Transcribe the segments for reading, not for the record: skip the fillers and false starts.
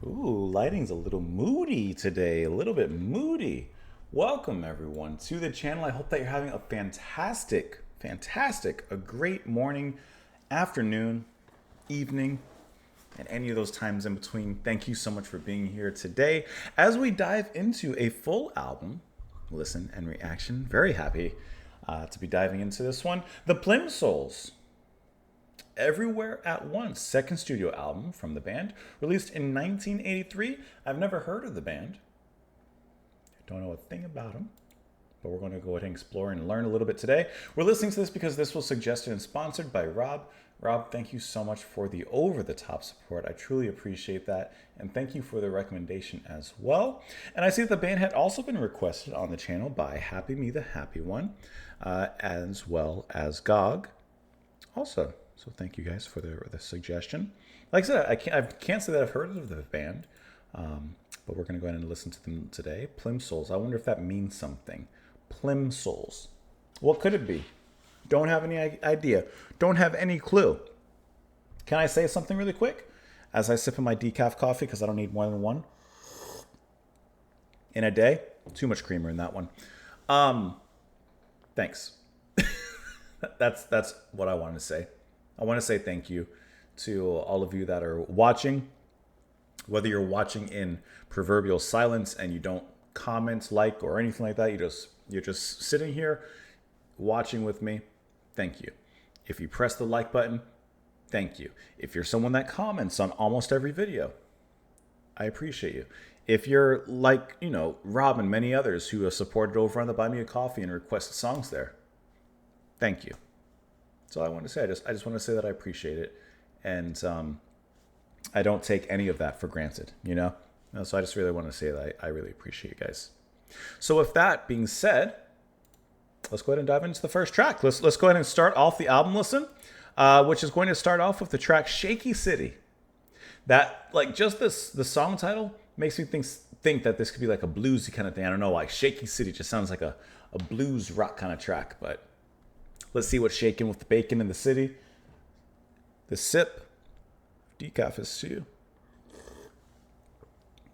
Ooh, lighting's a little moody today, a little bit moody. Welcome everyone to the channel. I hope that you're having a fantastic, a great morning, afternoon, evening, and any of those times in between. Thank you so much for being here today as we dive into a full album listen and reaction. Very happy to be diving into this one. The Plimsouls. Everywhere at Once, second studio album from the band, released in 1983. I've never heard of the band. I don't know a thing about them, but we're going to go ahead and explore and learn a little bit today. We're listening to this because this was suggested and sponsored by Rob. Rob, thank you so much for the over-the-top support. I truly appreciate that, and thank you for the recommendation as well. And I see that the band had also been requested on the channel by Happy Me the Happy One, as well as Gog also. So thank you guys for the suggestion. Like I said, I can't say that I've heard of the band, but we're going to go ahead and listen to them today. Plimsouls. I wonder if that means something. Plimsouls. What could it be? Don't have any idea. Don't have any clue. Can I say something really quick as I sip on my decaf coffee because I don't need more than one in a day? Too much creamer in that one. Thanks. That's what I wanted to say. I want to say thank you to all of you that are watching, whether you're watching in proverbial silence and you don't comment, like, or anything like that. You're just sitting here watching with me. Thank you. If you press the like button, thank you. If you're someone that comments on almost every video, I appreciate you. If you're like, Rob and many others who have supported over on the Buy Me a Coffee and requested songs there, thank you. That's all I want to say. I just want to say that I appreciate it, and I don't take any of that for granted. So I just really want to say that I really appreciate you guys. So with that being said, let's go ahead and dive into the first track. Let's go ahead and start off the album listen, which is going to start off with the track "Shaky City." That just the song title makes me think that this could be like a bluesy kind of thing. I don't know why. Shaky City just sounds like a blues rock kind of track, but. Let's see what's shaking with the bacon in the city. The sip. Decaf is to you.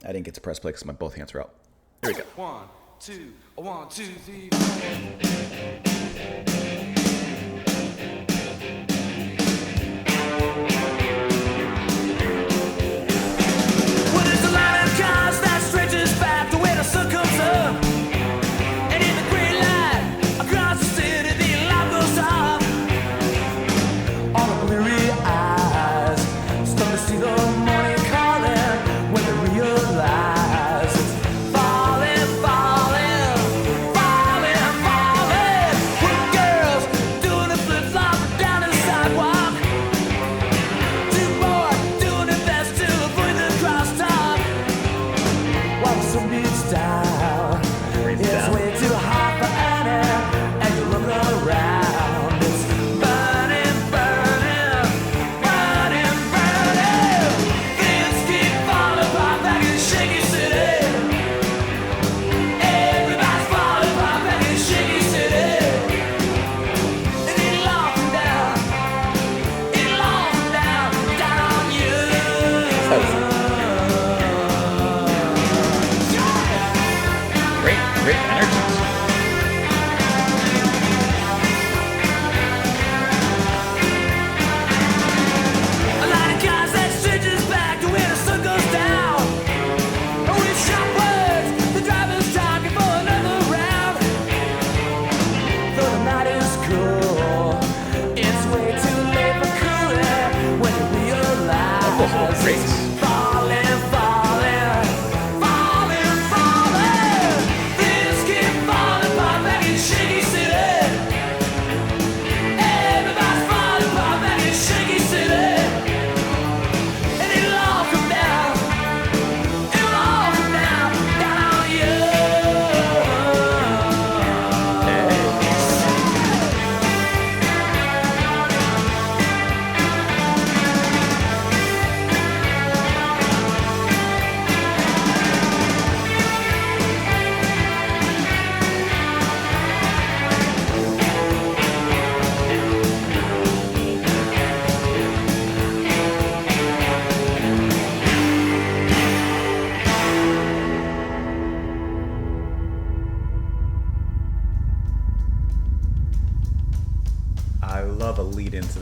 I didn't get to press play because my both hands are out. Here we go. 1, 2, 1, 2, 3, 4.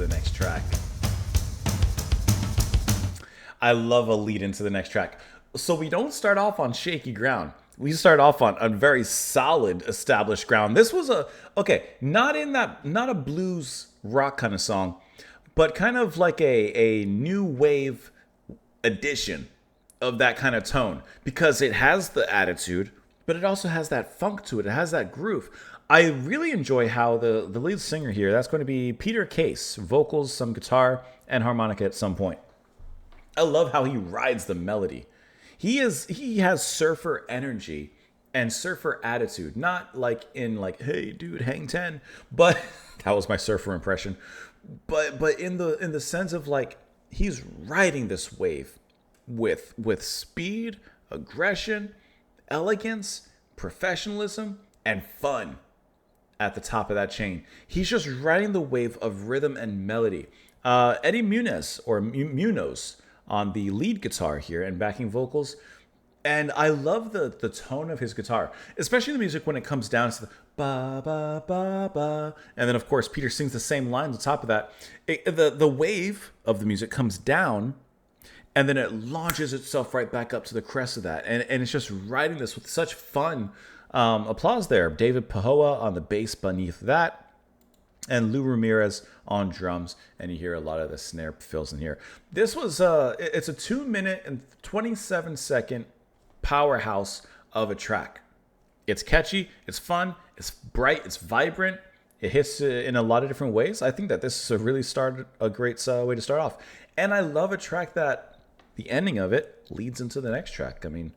the next track. I love a lead into the next track. So we don't start off on shaky ground. We start off on very solid, established ground. This was not a blues rock kind of song, but kind of like a new wave edition of that kind of tone, because it has the attitude, but it also has that funk to it. It has that groove. I really enjoy how the lead singer here, that's going to be Peter Case, vocals, some guitar, and harmonica at some point. I love how he rides the melody. He has surfer energy and surfer attitude, not like in like, hey dude, hang 10, but that was my surfer impression. But in the sense of like, he's riding this wave with speed, aggression, elegance, professionalism, and fun at the top of that chain. He's just riding the wave of rhythm and melody. Eddie Munoz on the lead guitar here and backing vocals. And I love the tone of his guitar, especially the music when it comes down to the ba ba ba ba. And then of course Peter sings the same lines on top of that. The wave of the music comes down and then it launches itself right back up to the crest of that. And it's just riding this with such fun. Applause there. David Pahoa on the bass beneath that. And Lou Ramirez on drums, and you hear a lot of the snare fills in here. This was it's a 2-minute and 27-second powerhouse of a track. It's catchy, it's fun, it's bright, it's vibrant. It hits in a lot of different ways. I think that this is a great way to start off. And I love a track that the ending of it leads into the next track. I mean,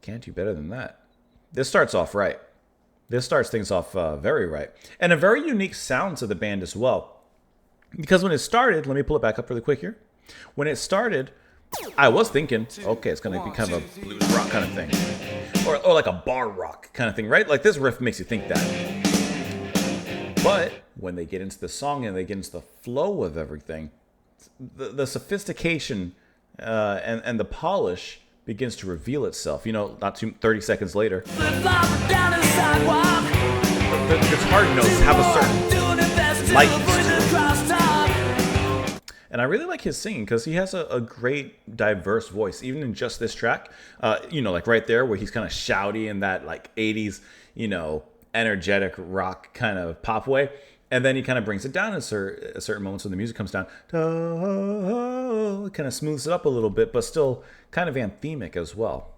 can't do better than that. This starts off right. This starts things off very right. And a very unique sound to the band as well. Because when it started, let me pull it back up really quick here. When it started, I was thinking, okay, it's going to be kind of a blues rock kind of thing. Or like a bar rock kind of thing, right? Like this riff makes you think that. But when they get into the song and they get into the flow of everything, the sophistication and the polish begins to reveal itself. You know, 30 seconds later, the guitar notes have a certain lightness to it. And I really like his singing because he has a great diverse voice, even in just this track. Like right there where he's kind of shouty in that like 80s, energetic rock kind of pop way. And then he kind of brings it down at certain moments when the music comes down. It kind of smooths it up a little bit, but still kind of anthemic as well.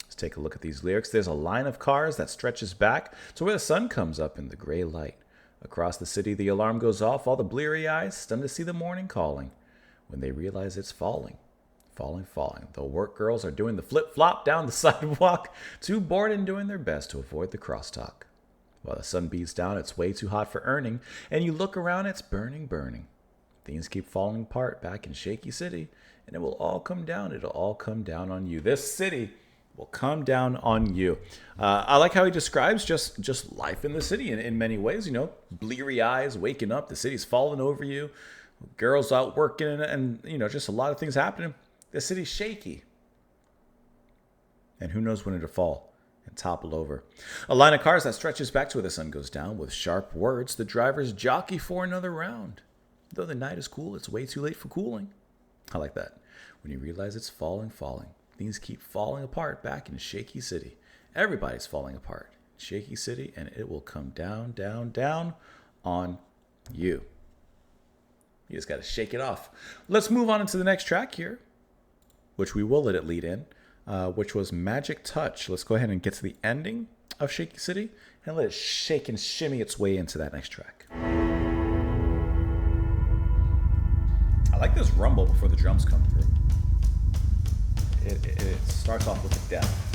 Let's take a look at these lyrics. There's a line of cars that stretches back to where the sun comes up in the gray light. Across the city, the alarm goes off, all the bleary eyes stunned to see the morning calling. When they realize it's falling. The work girls are doing the flip-flop down the sidewalk, too bored and doing their best to avoid the crosstalk. While the sun beats down, it's way too hot for earning, and you look around, it's burning. Things keep falling apart back in Shaky City, and it will all come down. It'll all come down on you. This city will come down on you. I like how he describes just life in the city in many ways. Bleary eyes, waking up, the city's falling over you, girls out working, and just a lot of things happening. The city's shaky, and who knows when it'll fall and topple over. A line of cars that stretches back to where the sun goes down. With sharp words, the drivers jockey for another round. Though the night is cool, it's way too late for cooling. I like that. When you realize it's falling. Things keep falling apart back in Shaky City. Everybody's falling apart in Shaky City, and it will come down on you. You just got to shake it off. Let's move on into the next track here, which we will let it lead in. Which was Magic Touch. Let's go ahead and get to the ending of Shaky City and let it shake and shimmy its way into that next track. I like this rumble before the drums come through. It starts off with a depth.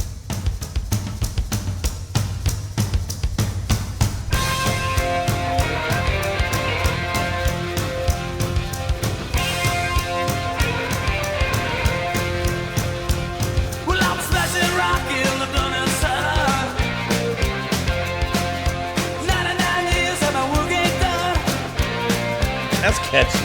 That's catchy.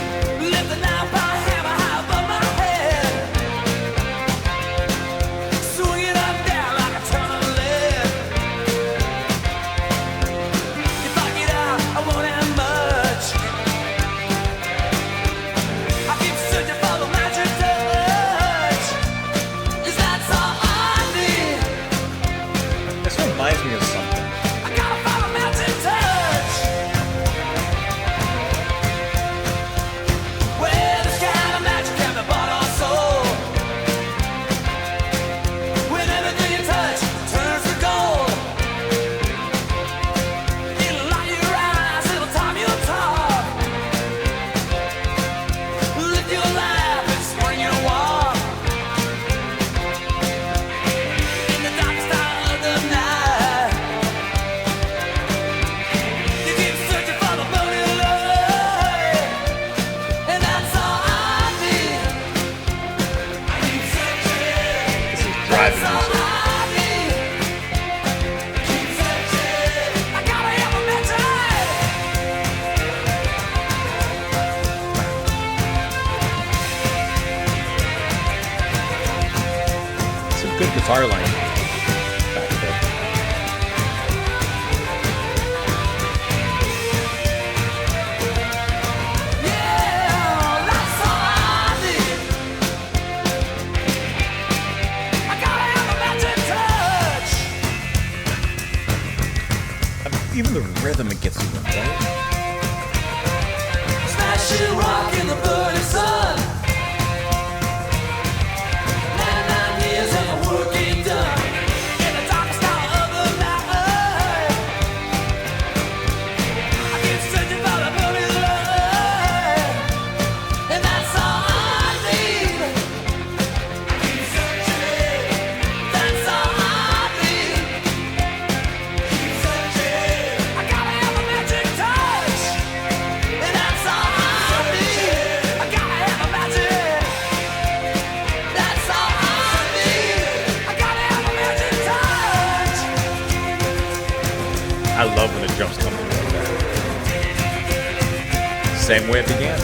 driving music. It's a good guitar line. Back there. Even the rhythm, it gets you in, right? Smashing rock in the burning sun. 99 years of the work ain't done. In the darkest hour of the night, I keep searching for the burning light, and that's all I need. I keep searching, that's all I need. Keep searching, I gotta have a magic touch, and that's all I need. I gotta have a magic. That's all I need. I gotta have a magic touch. I love when the drums come through like that. Same way it began.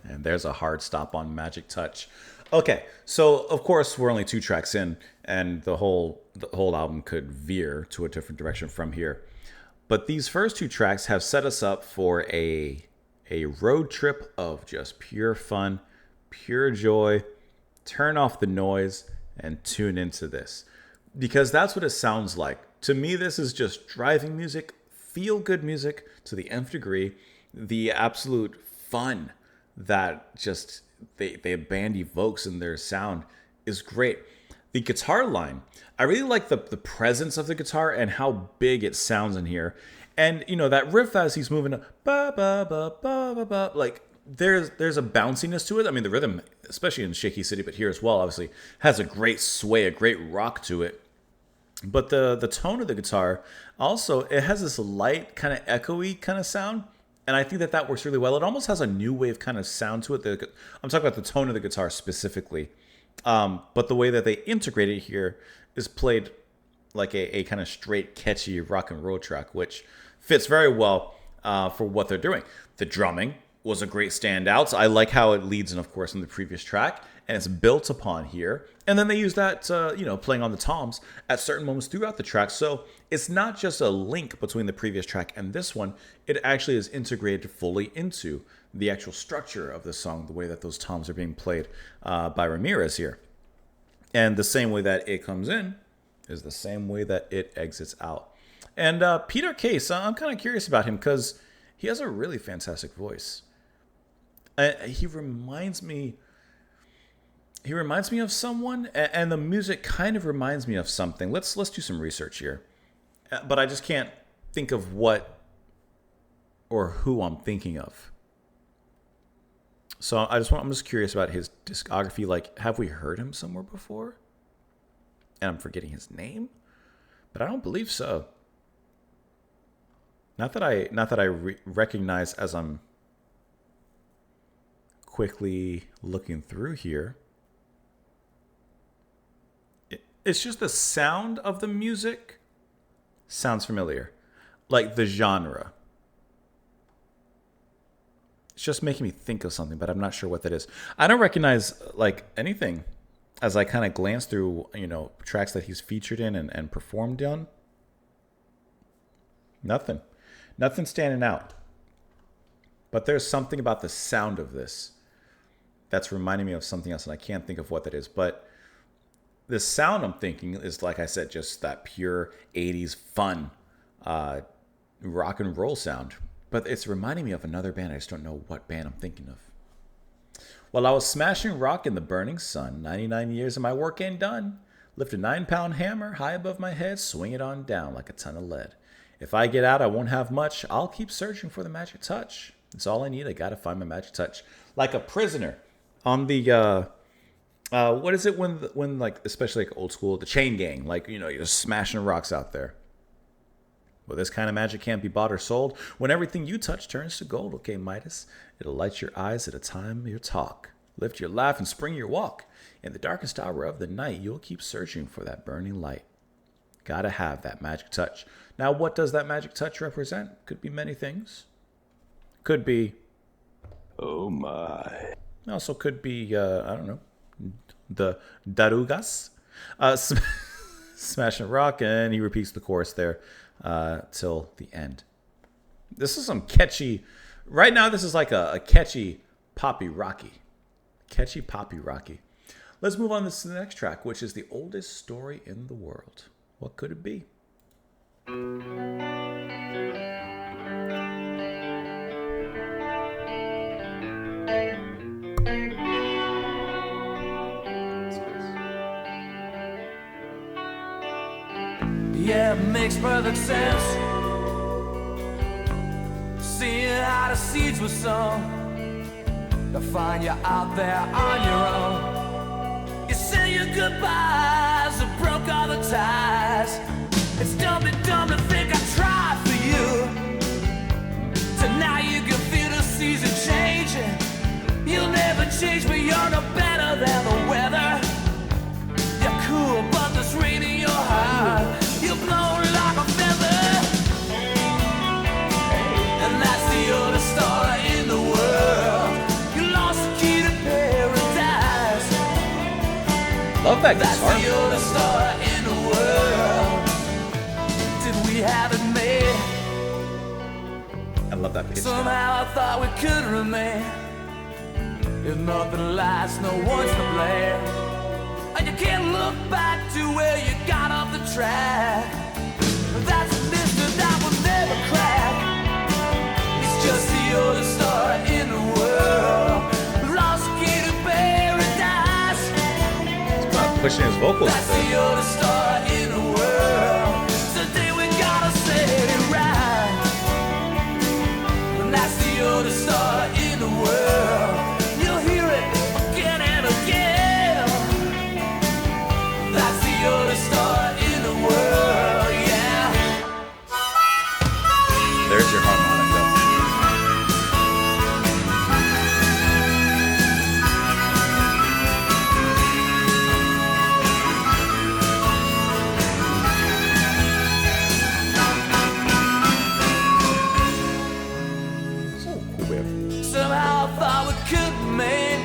And there's a hard stop on Magic Touch. Okay, so of course we're only 2 tracks in, and the whole album could veer to a different direction from here. But these first 2 tracks have set us up for a road trip of just pure fun, pure joy. Turn off the noise and tune into this, because that's what it sounds like. To me, this is just driving music, feel good music to the nth degree. The absolute fun that just the band evokes in their sound is great. The guitar line, I really like the presence of the guitar and how big it sounds in here. And you know that riff as he's moving, ba ba ba ba ba ba, like there's a bounciness to it. I mean, the rhythm, especially in Shaky City, but here as well, obviously has a great sway, a great rock to it. But the tone of the guitar also, it has this light kind of echoey kind of sound. And I think that works really well. It almost has a new wave kind of sound to it. I'm talking about the tone of the guitar specifically. But the way that they integrate it here is played like a kind of straight, catchy rock and roll track, which fits very well for what they're doing. The drumming was a great standout. So I like how it leads in, of course, in the previous track, and it's built upon here. And then they use that, playing on the toms at certain moments throughout the track. So it's not just a link between the previous track and this one. It actually is integrated fully into the actual structure of the song, the way that those toms are being played by Ramirez here. And the same way that it comes in is the same way that it exits out. And Peter Case, I'm kind of curious about him because he has a really fantastic voice. He reminds me of someone, and the music kind of reminds me of something. Let's do some research here. But I just can't think of what or who I'm thinking of. So I'm just curious about his discography. Like, have we heard him somewhere before? And I'm forgetting his name, but I don't believe so. Not that I recognize as I'm quickly looking through here. It's just the sound of the music sounds familiar, like the genre. It's just making me think of something, but I'm not sure what that is. I don't recognize like anything as I kind of glance through, tracks that he's featured in and performed on. Nothing standing out. But there's something about the sound of this that's reminding me of something else, and I can't think of what that is. But the sound I'm thinking is, like I said, just that pure 80s fun rock and roll sound. But it's reminding me of another band. I just don't know what band I'm thinking of. While I was smashing rock in the burning sun, 99 years of my work ain't done. Lift a 9-pound hammer high above my head, swing it on down like a ton of lead. If I get out, I won't have much. I'll keep searching for the magic touch. It's all I need. I gotta find my magic touch. Like a prisoner on the What is it when like, especially like old school, the chain gang, like, you know, you're just smashing rocks out there. Well, this kind of magic can't be bought or sold. When everything you touch turns to gold, okay, Midas, it'll light your eyes at a time your talk, lift your laugh and spring your walk. In the darkest hour of the night, you'll keep searching for that burning light. Gotta have that magic touch. Now, what does that magic touch represent? Could be many things. Could be, Oh my. also could be, I don't know, the Darugas. Smashing a rock, and he repeats the chorus there till the end. This is some catchy, right now this is like a catchy poppy rocky. Catchy poppy rocky. Let's move on to the next track, which is the oldest story in the world. What could it be? Yeah, it makes perfect sense. Seeing how the seeds were sown to find you out there on your own. You say your goodbyes and broke all the ties. It's dumb to think I tried for you. So now you can feel the season changing. You'll never change, but you're no better than the weather. You're cool, but there's rain in your heart. You blow like a feather, and that's the oldest story in the world. You lost the key to paradise. Love that That's guitar. the oldest story in the world. Did we have it made? I love that pitch. Somehow I thought we could remain. If nothing lasts, no one's to blame. And you can't look back to where you got off the track. That's a mystery that will never crack. It's just the oldest story in the world. Lost key to paradise. Pushing his vocals. That's the oldest story in the world. Today we gotta set it right. And that's the oldest story in the world. You'll hear it again and again. That's the oldest story in the world, yeah. There's your harmonica. So cool, man. Somehow I thought we could remain.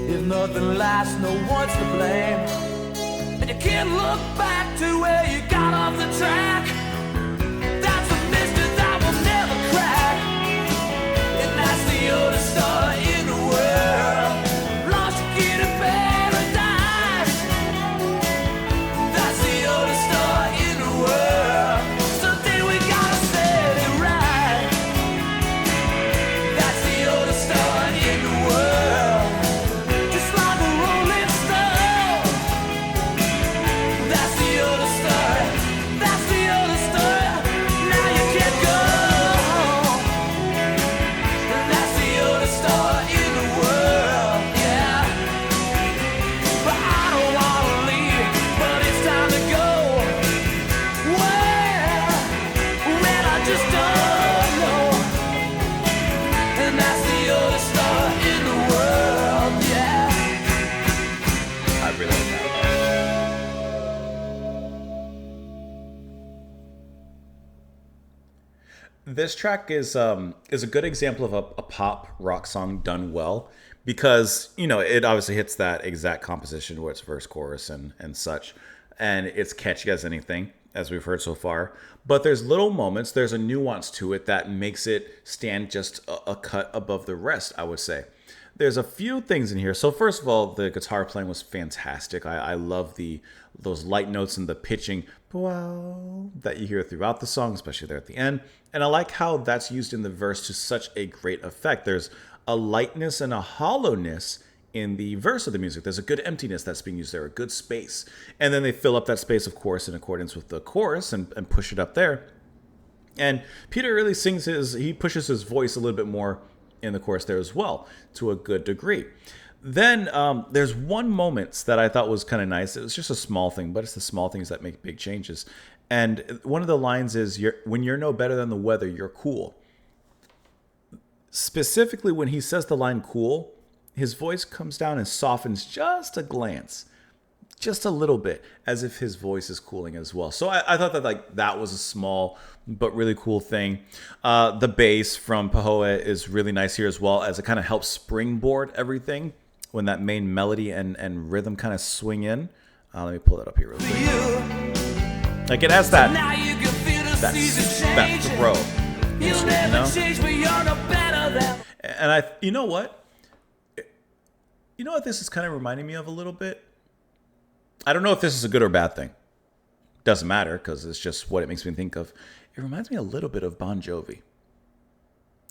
If nothing lasts, no one's to blame. And you can't look back to where you got off the track. That's a mystery that will never crack. And that's the oldest story in the world. Lost your key to paradise. That's the oldest story in the world. Someday we gotta set it right. That's the oldest story in the world. Just like a rolling stone. That's the oldest story. That's the oldest story. Now you can't go home. That's the oldest story in the world, yeah. But I don't wanna leave, but it's time to go. Well, I just don't know. And that's the oldest story in the world, yeah. I really like that. This track is a good example of a pop rock song done well because, you know, it obviously hits that exact composition where it's verse, chorus, and such, and it's catchy as anything, as we've heard so far. But there's little moments, there's a nuance to it that makes it stand just a cut above the rest, I would say. There's a few things in here. So first of all, the guitar playing was fantastic. I love those light notes and the pitching wow that you hear throughout the song, especially there at the end. And I like how that's used in the verse to such a great effect. There's a lightness and a hollowness in the verse of the music. There's a good emptiness that's being used there, a good space. And then they fill up that space, of course, in accordance with the chorus and push it up there. And Peter really he pushes his voice a little bit more in the chorus there as well, to a good degree. Then there's one moment that I thought was kind of nice. It was just a small thing, but it's the small things that make big changes. And one of the lines is, when you're no better than the weather, you're cool. Specifically, when he says the line cool, his voice comes down and softens just a glance, just a little bit, as if his voice is cooling as well. So I thought that that was a small but really cool thing. The bass from Pahoa is really nice here as well, as it kind of helps springboard everything when that main melody and rhythm kind of swing in. Let me pull that up here real quick. Like it has that throw. And you know what this is kind of reminding me of a little bit? I don't know if this is a good or bad thing. Doesn't matter, because it's just what it makes me think of. It reminds me a little bit of Bon Jovi.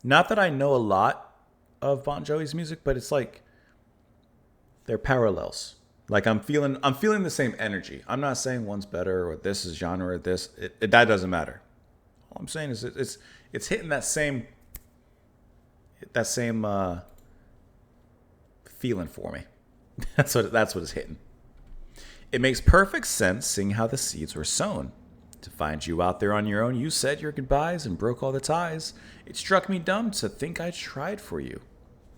Not that I know a lot of Bon Jovi's music, but it's like they're parallels. Like I'm feeling the same energy. I'm not saying one's better or this is genre or this. That doesn't matter. All I'm saying is it's hitting that same feeling for me. That's what it's hitting. It makes perfect sense, seeing how the seeds were sown. To find you out there on your own, you said your goodbyes and broke all the ties. It struck me dumb to think I tried for you.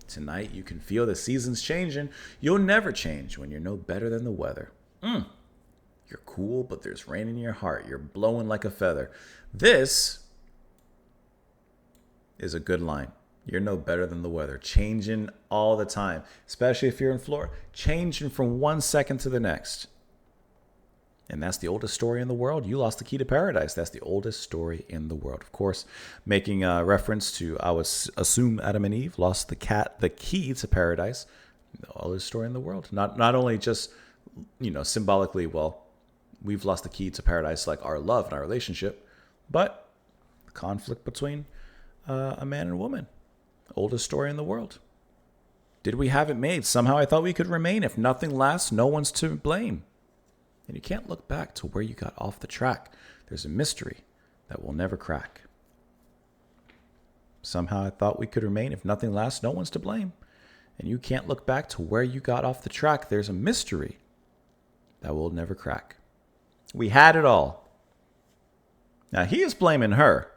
Tonight you can feel the seasons changing. You'll never change when you're no better than the weather. You're cool, but there's rain in your heart. You're blowing like a feather. This is a good line. You're no better than the weather. Changing all the time, especially if you're in Florida. Changing from 1 second to the next. And that's the oldest story in the world. You lost the key to paradise. That's the oldest story in the world. Of course, making a reference to, I would assume, Adam and Eve lost the key to paradise. The oldest story in the world. Not only just, symbolically, well, we've lost the key to paradise, like our love and our relationship, but the conflict between a man and a woman. Oldest story in the world. Did we have it made? Somehow I thought we could remain. If nothing lasts, no one's to blame. And you can't look back to where you got off the track. There's a mystery that will never crack. Somehow I thought we could remain. If nothing lasts, no one's to blame. And you can't look back to where you got off the track. There's a mystery that will never crack. We had it all. Now he is blaming her.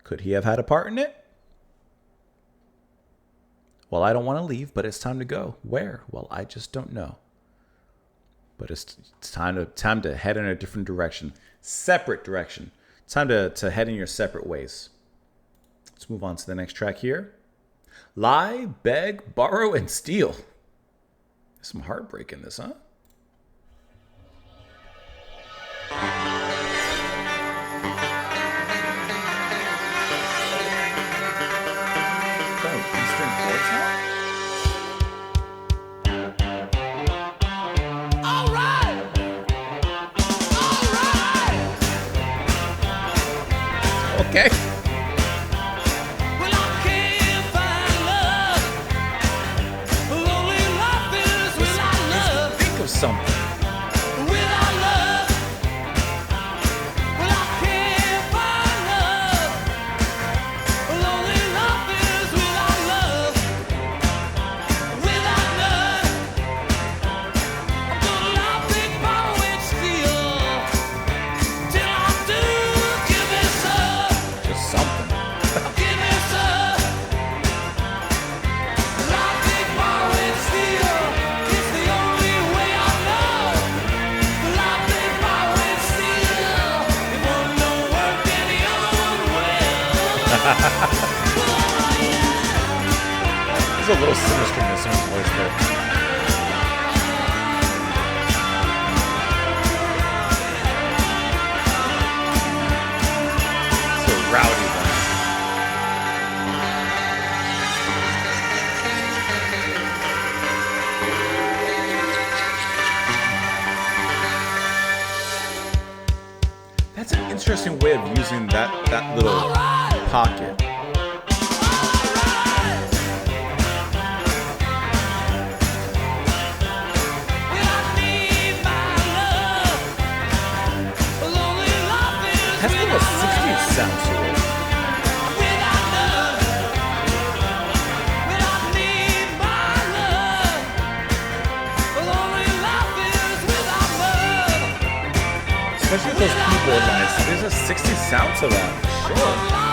Could he have had a part in it? Well, I don't want to leave, but it's time to go. Where? Well, I just don't know. But it's time to head in a different direction. Separate direction. It's time to head in your separate ways. Let's move on to the next track here. Lie, beg, borrow, and steal. There's some heartbreak in this, huh? Eastern Chords now? Okay. Well, I can't find love. Lonely life is without love. Think of something. Without love. Well, I can't find love. Lonely life is without love. Without love. I'm gonna love, big borrow and steal. Till I do, give me some. Just something. Give me some. Love, big borrow and steal. It's the only way I know. Love, big borrow and steal. If one don't work, then the other one will. There's a little sinisterness in his voice there. So rowdy then. That's an interesting way of using that little pocket. Has been a 60s sound to it. especially with those keyboard lines. There's a 60s sound to that. Sure.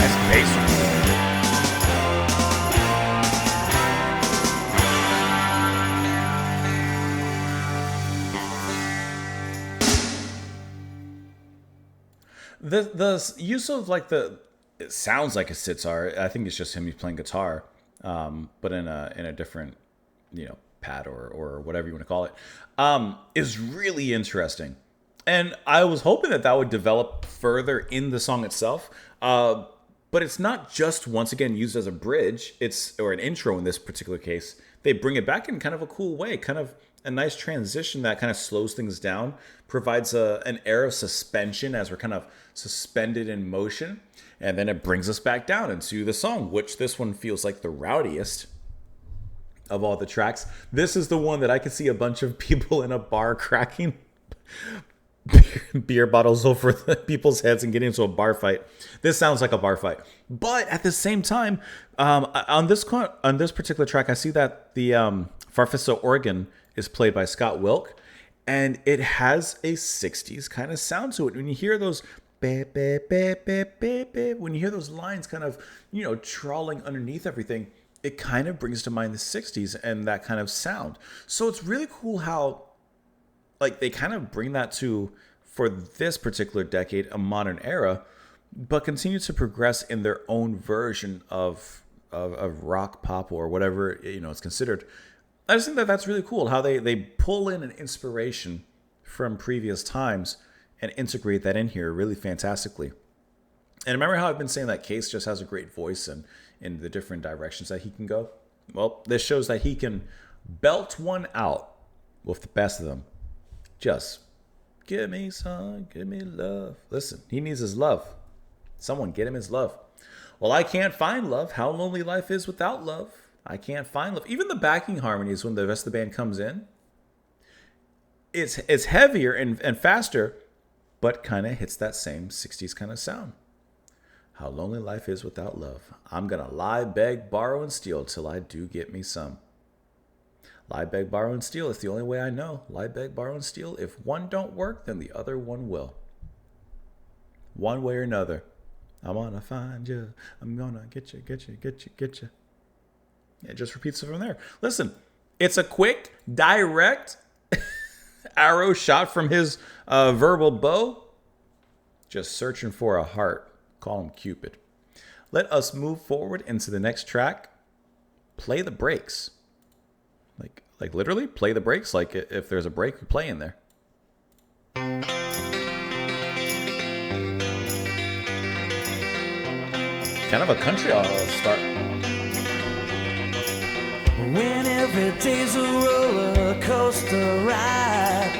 Nice bass. The use of like it sounds like a sitar. I think it's just him. He's playing guitar, but in a different, pad or whatever you want to call it, is really interesting. And I was hoping that would develop further in the song itself. But it's not just once again used as a bridge. Or an intro in this particular case. They bring it back in kind of a cool way, kind of a nice transition that kind of slows things down, provides an air of suspension as we're kind of suspended in motion, and then it brings us back down into the song, which this one feels like the rowdiest of all the tracks. This is the one that I could see a bunch of people in a bar cracking beer bottles over people's heads and getting into a bar fight. This sounds like a bar fight, but at the same time, on this particular track, I see that the Farfisa organ is played by Scott Wilk, and it has a 60s kind of sound to it. When you hear those when you hear those lines kind of, trawling underneath everything, it kind of brings to mind the 60s and that kind of sound. So it's really cool how like they kind of bring that to, for this particular decade, a modern era, but continue to progress in their own version of rock, pop, or whatever it's considered. I just think that that's really cool how they pull in an inspiration from previous times and integrate that in here really fantastically. And remember how I've been saying that Case just has a great voice and in the different directions that he can go? Well, this shows that he can belt one out with the best of them. Just give me some, give me love. Listen, he needs his love. Someone get him his love. Well, I can't find love. How lonely life is without love. I can't find love. Even the backing harmonies when the rest of the band comes in, it's heavier and faster, but kind of hits that same 60s kind of sound. How lonely life is without love. I'm going to lie, beg, borrow, and steal till I do get me some. Lie, beg, borrow, and steal. It's the only way I know. Lie, beg, borrow, and steal. If one don't work, then the other one will. One way or another. I'm going to find you. I'm going to get you, get you, get you, get you. It just repeats it from there. Listen, it's a quick, direct arrow shot from his verbal bow. Just searching for a heart. Call him Cupid. Let us move forward into the next track. Play the brakes. Like literally play the brakes. Like if there's a break, you play in there. Kind of a country start. When every day's a roller coaster ride,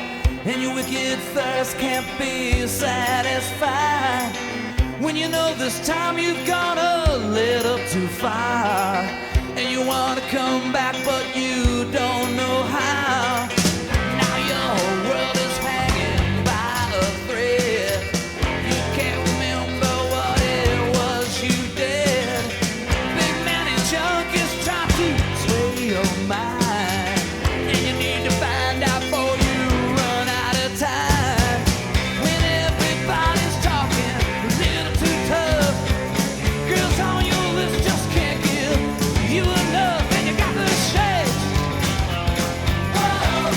and your wicked thirst can't be satisfied. When you know this time you've gone a little too far, and you want to come back but you don't know how. Now your whole world is hanging by a thread. You can't remember what it was you did. Big man in junk is trying to sway your mind, and you need to find out before you run out of time. When everybody's talking a little too tough, girls on your list just can't give you enough, and you got the shakes. Whoa,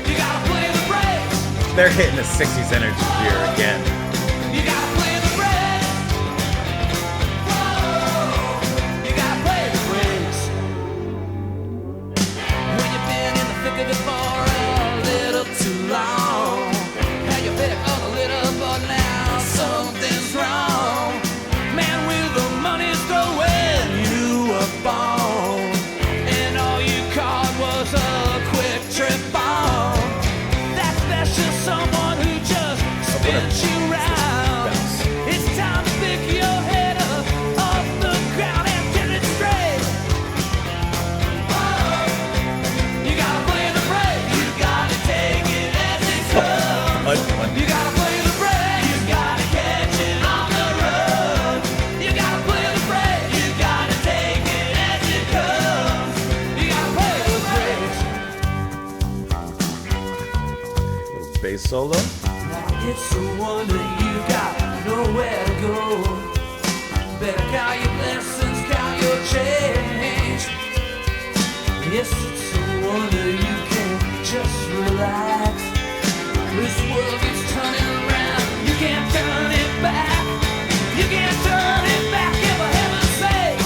you gotta play the brakes. They're hitting the 60s energy here again. You gotta play the brakes. Whoa, you gotta play the brakes. When you've been in the thick of it for a little too long, now you pick up a little, but now something's wrong. Man, with the money's going, you were born, and all you caught was a quick trip on that special someone who just spins you solo. It's a wonder you got nowhere to go. Better count your blessings, count your change. Yes, it's a wonder you can just relax. This world is turning around, you can't turn it back. You can't turn it back, if for heaven's sake.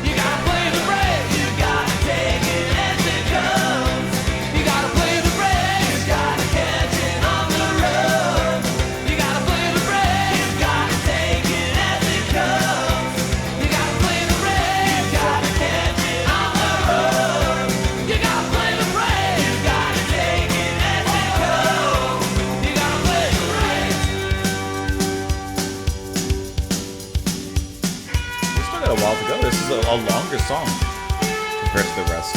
You gotta play the brave, you gotta take it as it comes. You gotta play the brave, you gotta catch it on the run. You gotta play the brave, you gotta take it as it comes. You gotta play the brave, you gotta catch it on the run. You gotta play the brave, you gotta take it as it comes. You gotta play the brave. We still got a while to go. This is a longer song compared to the rest.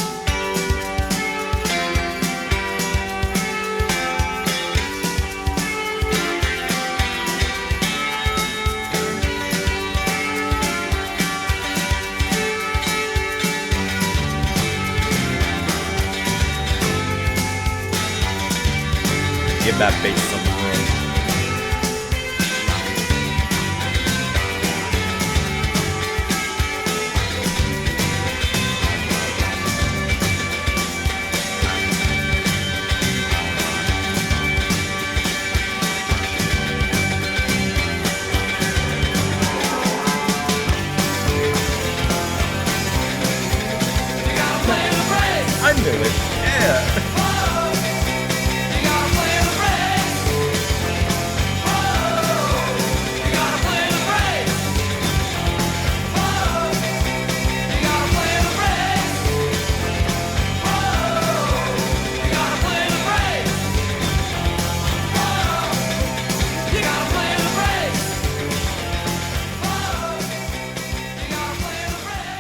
Give that bass some room. You gotta play the brave. I knew it. Yeah. You gotta play the brave. You gotta play the brave. You gotta play the brave. You gotta play the brave. You gotta play the brave. You gotta play the brave.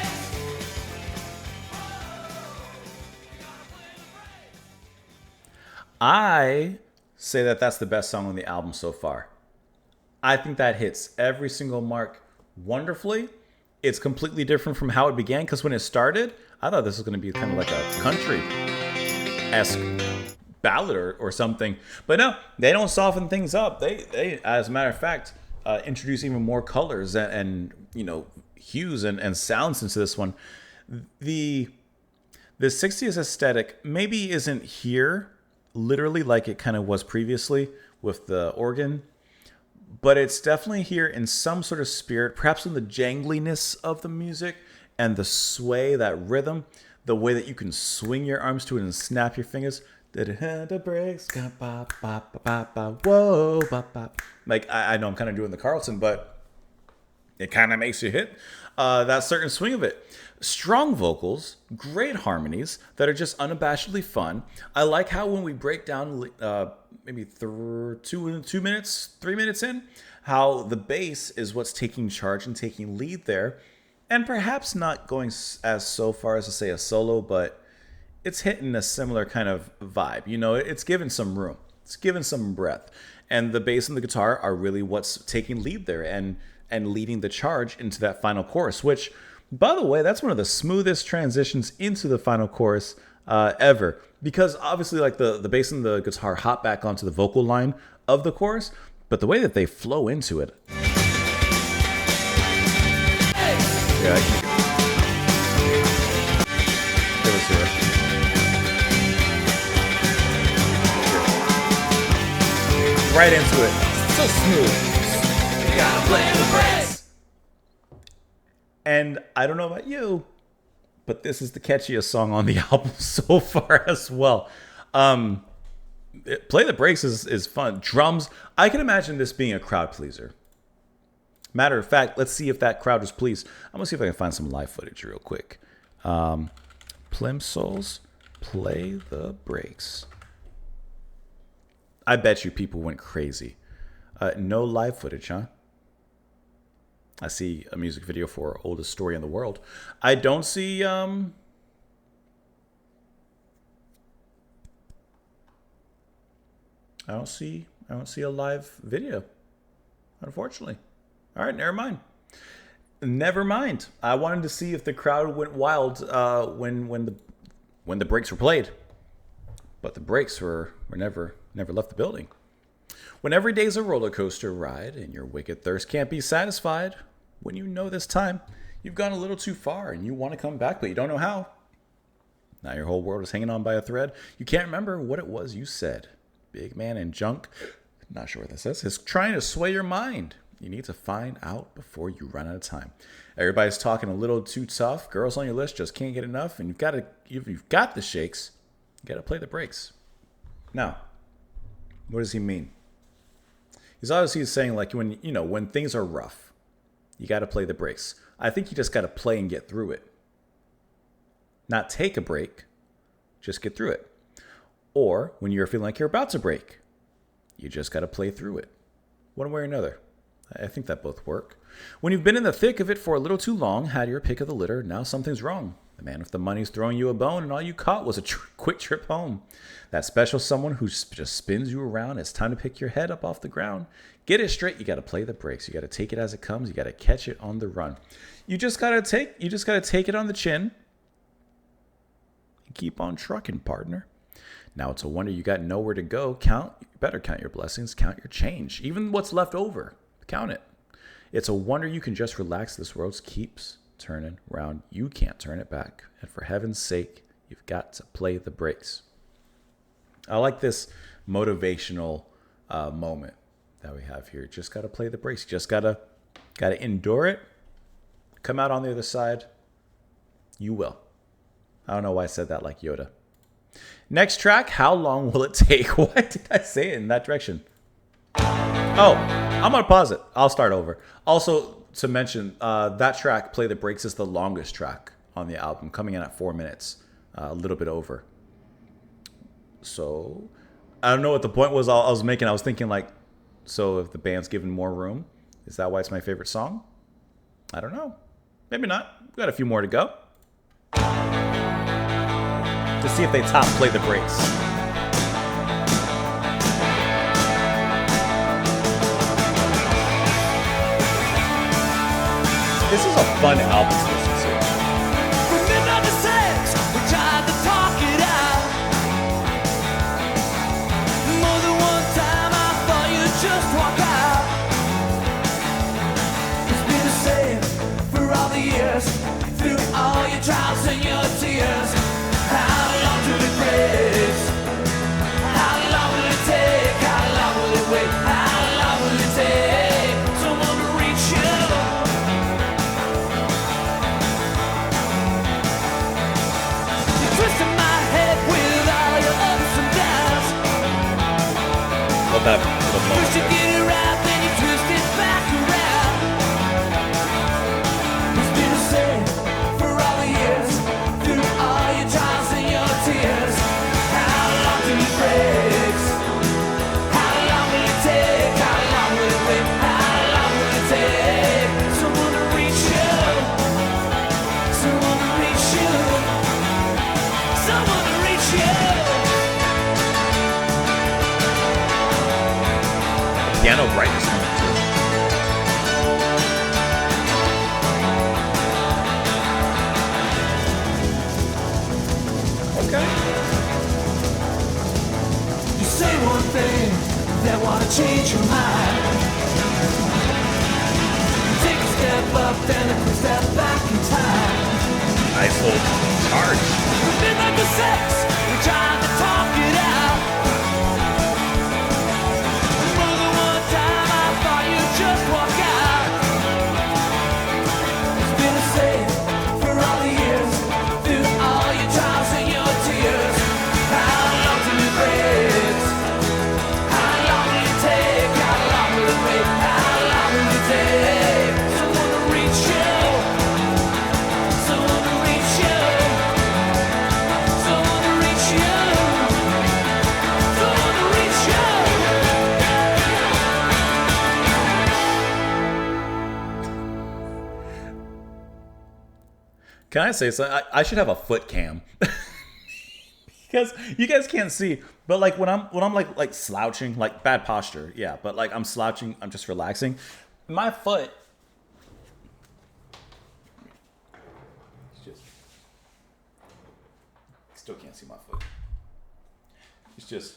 I say that that's the best song on the album so far. I think that hits every single mark wonderfully. It's completely different from how it began, because when it started, I thought this was going to be kind of like a country-esque ballad or something. But no, they don't soften things up. They as a matter of fact, introduce even more colors and you know, hues and sounds into this one. The 60s aesthetic maybe isn't here literally like it kind of was previously with the organ, but it's definitely here in some sort of spirit, perhaps in the jangliness of the music and the sway, that rhythm, the way that you can swing your arms to it and snap your fingers. The breaks, whoa, like I know I'm kind of doing the Carlton, but it kind of makes you hit that certain swing of it. Strong vocals, great harmonies that are just unabashedly fun. I like how when we break down maybe 3 minutes in, how the bass is what's taking charge and taking lead there. And perhaps not going as so far as to say a solo, but it's hitting a similar kind of vibe. You know, it's given some room. It's given some breath. And the bass and the guitar are really what's taking lead there and leading the charge into that final chorus, which, by the way, that's one of the smoothest transitions into the final chorus ever. Because obviously, like the bass and the guitar hop back onto the vocal line of the chorus, but the way that they flow into it. Yeah, I can... It was here. Right into it. So smooth. You gotta play the brave. And I don't know about you, but this is the catchiest song on the album so far as well. Play the Breaks is fun. Drums, I can imagine this being a crowd pleaser. Matter of fact, let's see if that crowd was pleased. I'm going to see if I can find some live footage real quick. Plimsouls, Play the Breaks. I bet you people went crazy. No live footage, huh? I see a music video for Oldest Story in the World. I don't see I don't see a live video, unfortunately. All right, never mind. Never mind. I wanted to see if the crowd went wild when the breaks were played. but the brakes were never left the building. When every day's a roller coaster ride and your wicked thirst can't be satisfied, when you know this time you've gone a little too far and you want to come back but you don't know how. Now your whole world is hanging on by a thread. You can't remember what it was you said. Big man in junk, not sure what this is trying to sway your mind. You need to find out before you run out of time. Everybody's talking a little too tough. Girls on your list just can't get enough, and you've got the shakes. You got to play the brakes. Now, what does he mean? He's obviously saying like when things are rough, you got to play the brakes. I think you just got to play and get through it. Not take a break, just get through it. Or when you're feeling like you're about to break, you just got to play through it. One way or another. I think that both work. When you've been in the thick of it for a little too long, had your pick of the litter, now something's wrong. The man with the money's throwing you a bone, and all you caught was a quick trip home. That special someone who just spins you around. It's time to pick your head up off the ground. Get it straight. You got to play the brakes. You got to take it as it comes. You got to catch it on the run. You just got to take it on the chin and keep on trucking, partner. Now it's a wonder you got nowhere to go. You better count your blessings. Count your change. Even what's left over. Count it. It's a wonder you can just relax. This world keeps turning around. You can't turn it back. And for heaven's sake, you've got to play the brakes. I like this motivational moment that we have here. Just got to play the brakes. Just got to endure it. Come out on the other side. You will. I don't know why I said that like Yoda. Next track, how long will it take? Why did I say it in that direction? Oh, I'm going to pause it. I'll start over. Also, to mention, that track, Play the Brakes, is the longest track on the album, coming in at 4 minutes, a little bit over. So, I don't know what the point was I was making. I was thinking, like, so if the band's given more room, is that why it's my favorite song? I don't know. Maybe not. We've got a few more to go. To see if they top Play the Brakes. This is a fun album to listen to. From midnight to 6, we tried to talk it out. More than one time I thought you'd just walk out. It's been the same for all the years, through all your trials and your tears. How long till it breaks? How long will it take? How long will it wait? How long will it take someone to reach you? Twisting my head with all your ups and downs. Love that little moment First you there. get it right, then you twist it back around. It's been the same for all the years, through all your trials and your tears. How long till it breaks? How long will it take? How long will it wait? How long will it take someone to reach you? Someone to reach you. Someone to reach you. Piano brightness on it too. Okay. You say one thing, then wanna change your mind. Take a step up, then a quick step back in time. Nice little charge. From midnight to 6, we tried to talk it out. More than one time I thought you'd just walk out. It's been the same for all the years, through all your trials and your tears. How long till it breaks? How long will it take? How long will it wait? How long will it take someone to reach you? Someone to reach you. Someone to reach you. Someone to reach you. Can I say something? I should have a foot cam. Because you guys can't see, but like when I'm like slouching, like bad posture, yeah, but like I'm slouching, I'm just relaxing. My foot still can't see my foot. It's just.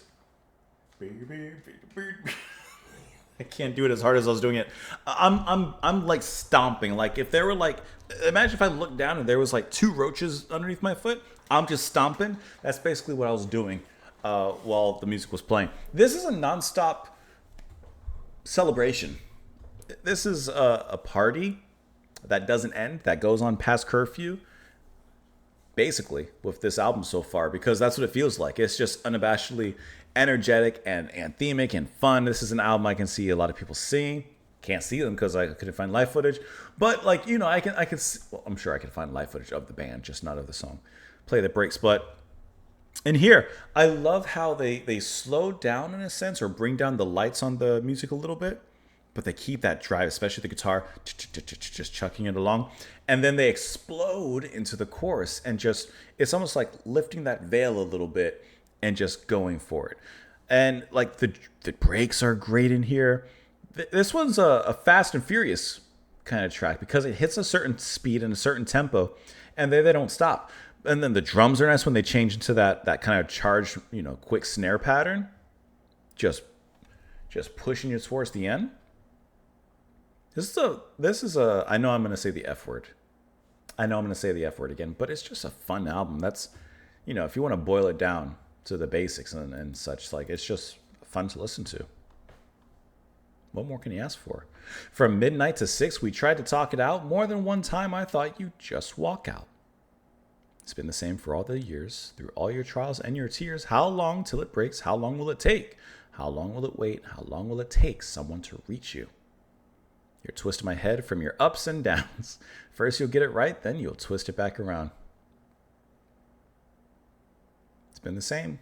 I can't do it as hard as I was doing it. I'm like stomping. Like if there were like, imagine if I looked down and there was like 2 roaches underneath my foot. I'm just stomping. That's basically what I was doing while the music was playing. This is a nonstop celebration. This is a party that doesn't end, that goes on past curfew. Basically, with this album so far, because that's what it feels like. It's just unabashedly energetic and anthemic and fun. This is an album I can see a lot of people singing. Can't see them because I couldn't find live footage. But like, you know, I can well, I'm sure I can find live footage of the band, just not of the song Play That Breaks. But in here, I love how they slow down in a sense, or bring down the lights on the music a little bit, but they keep that drive, especially the guitar, just chucking it along. And then they explode into the chorus and just, it's almost like lifting that veil a little bit and just going for it. And like the breaks are great in here. This one's a Fast and Furious kind of track because it hits a certain speed and a certain tempo, and they don't stop. And then the drums are nice when they change into that kind of charged, you know, quick snare pattern. Just pushing you towards the end. This is a I know I'm going to say the F word. I know I'm going to say the F word again, but it's just a fun album. That's, you know, if you want to boil it down to the basics and such, like, it's just fun to listen to. What more can you ask for? From midnight to 6, we tried to talk it out. More than one time, I thought you'd just walk out. It's been the same for all the years, through all your trials and your tears. How long till it breaks? How long will it take? How long will it wait? How long will it take someone to reach you? You're twisting my head from your ups and downs. First you'll get it right, then you'll twist it back around. It's been the same.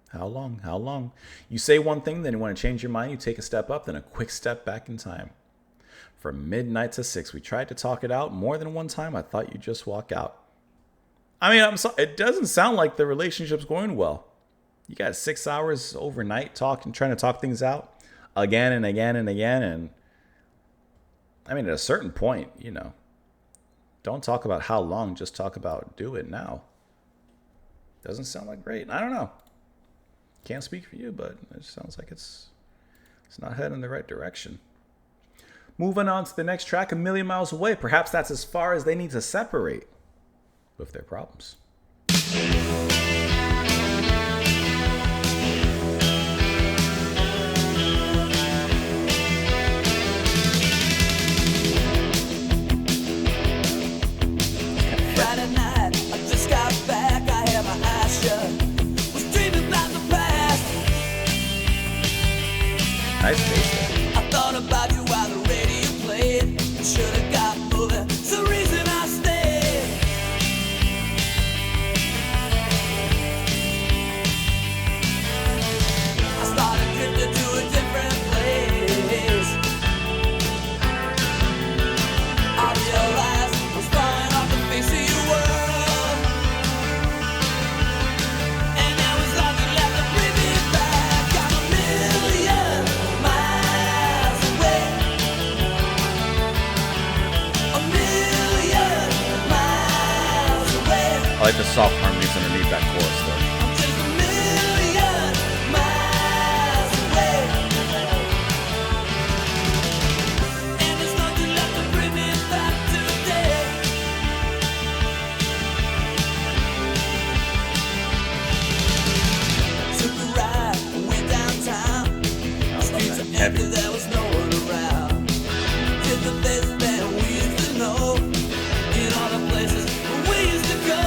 How long? How long? You say one thing, then you want to change your mind. You take a step up, then a quick step back in time. From midnight to 6, we tried to talk it out. More than one time, I thought you'd just walk out. I mean, I'm sorry, it doesn't sound like the relationship's going well. You got 6 hours overnight trying to talk things out again and again and again. And I mean, at a certain point, you know, don't talk about how long, just talk about do it now. Doesn't sound like great. I don't know. Can't speak for you, but it sounds like it's not heading in the right direction. Moving on to the next track, A Million Miles Away. Perhaps that's as far as they need to separate with their problems. Friday night, I just got back, I had my eyes shut. Was dreaming about the past. Nice bass there. I thought about you while the radio played. Should've got moving, it's the reason I stayed. I started drifting to a different place. I realized I was falling off the face of your world, and there was nothing left to bring me back. I'm a million miles away. A million miles away. I like the soft harmonies underneath that chorus, though. I'm just a million miles away, and there's nothing left to bring me back today. Took a ride, went downtown. Streets are Heavy. empty, there was no one around. Did the places that we used to know, in all the places where we used to go.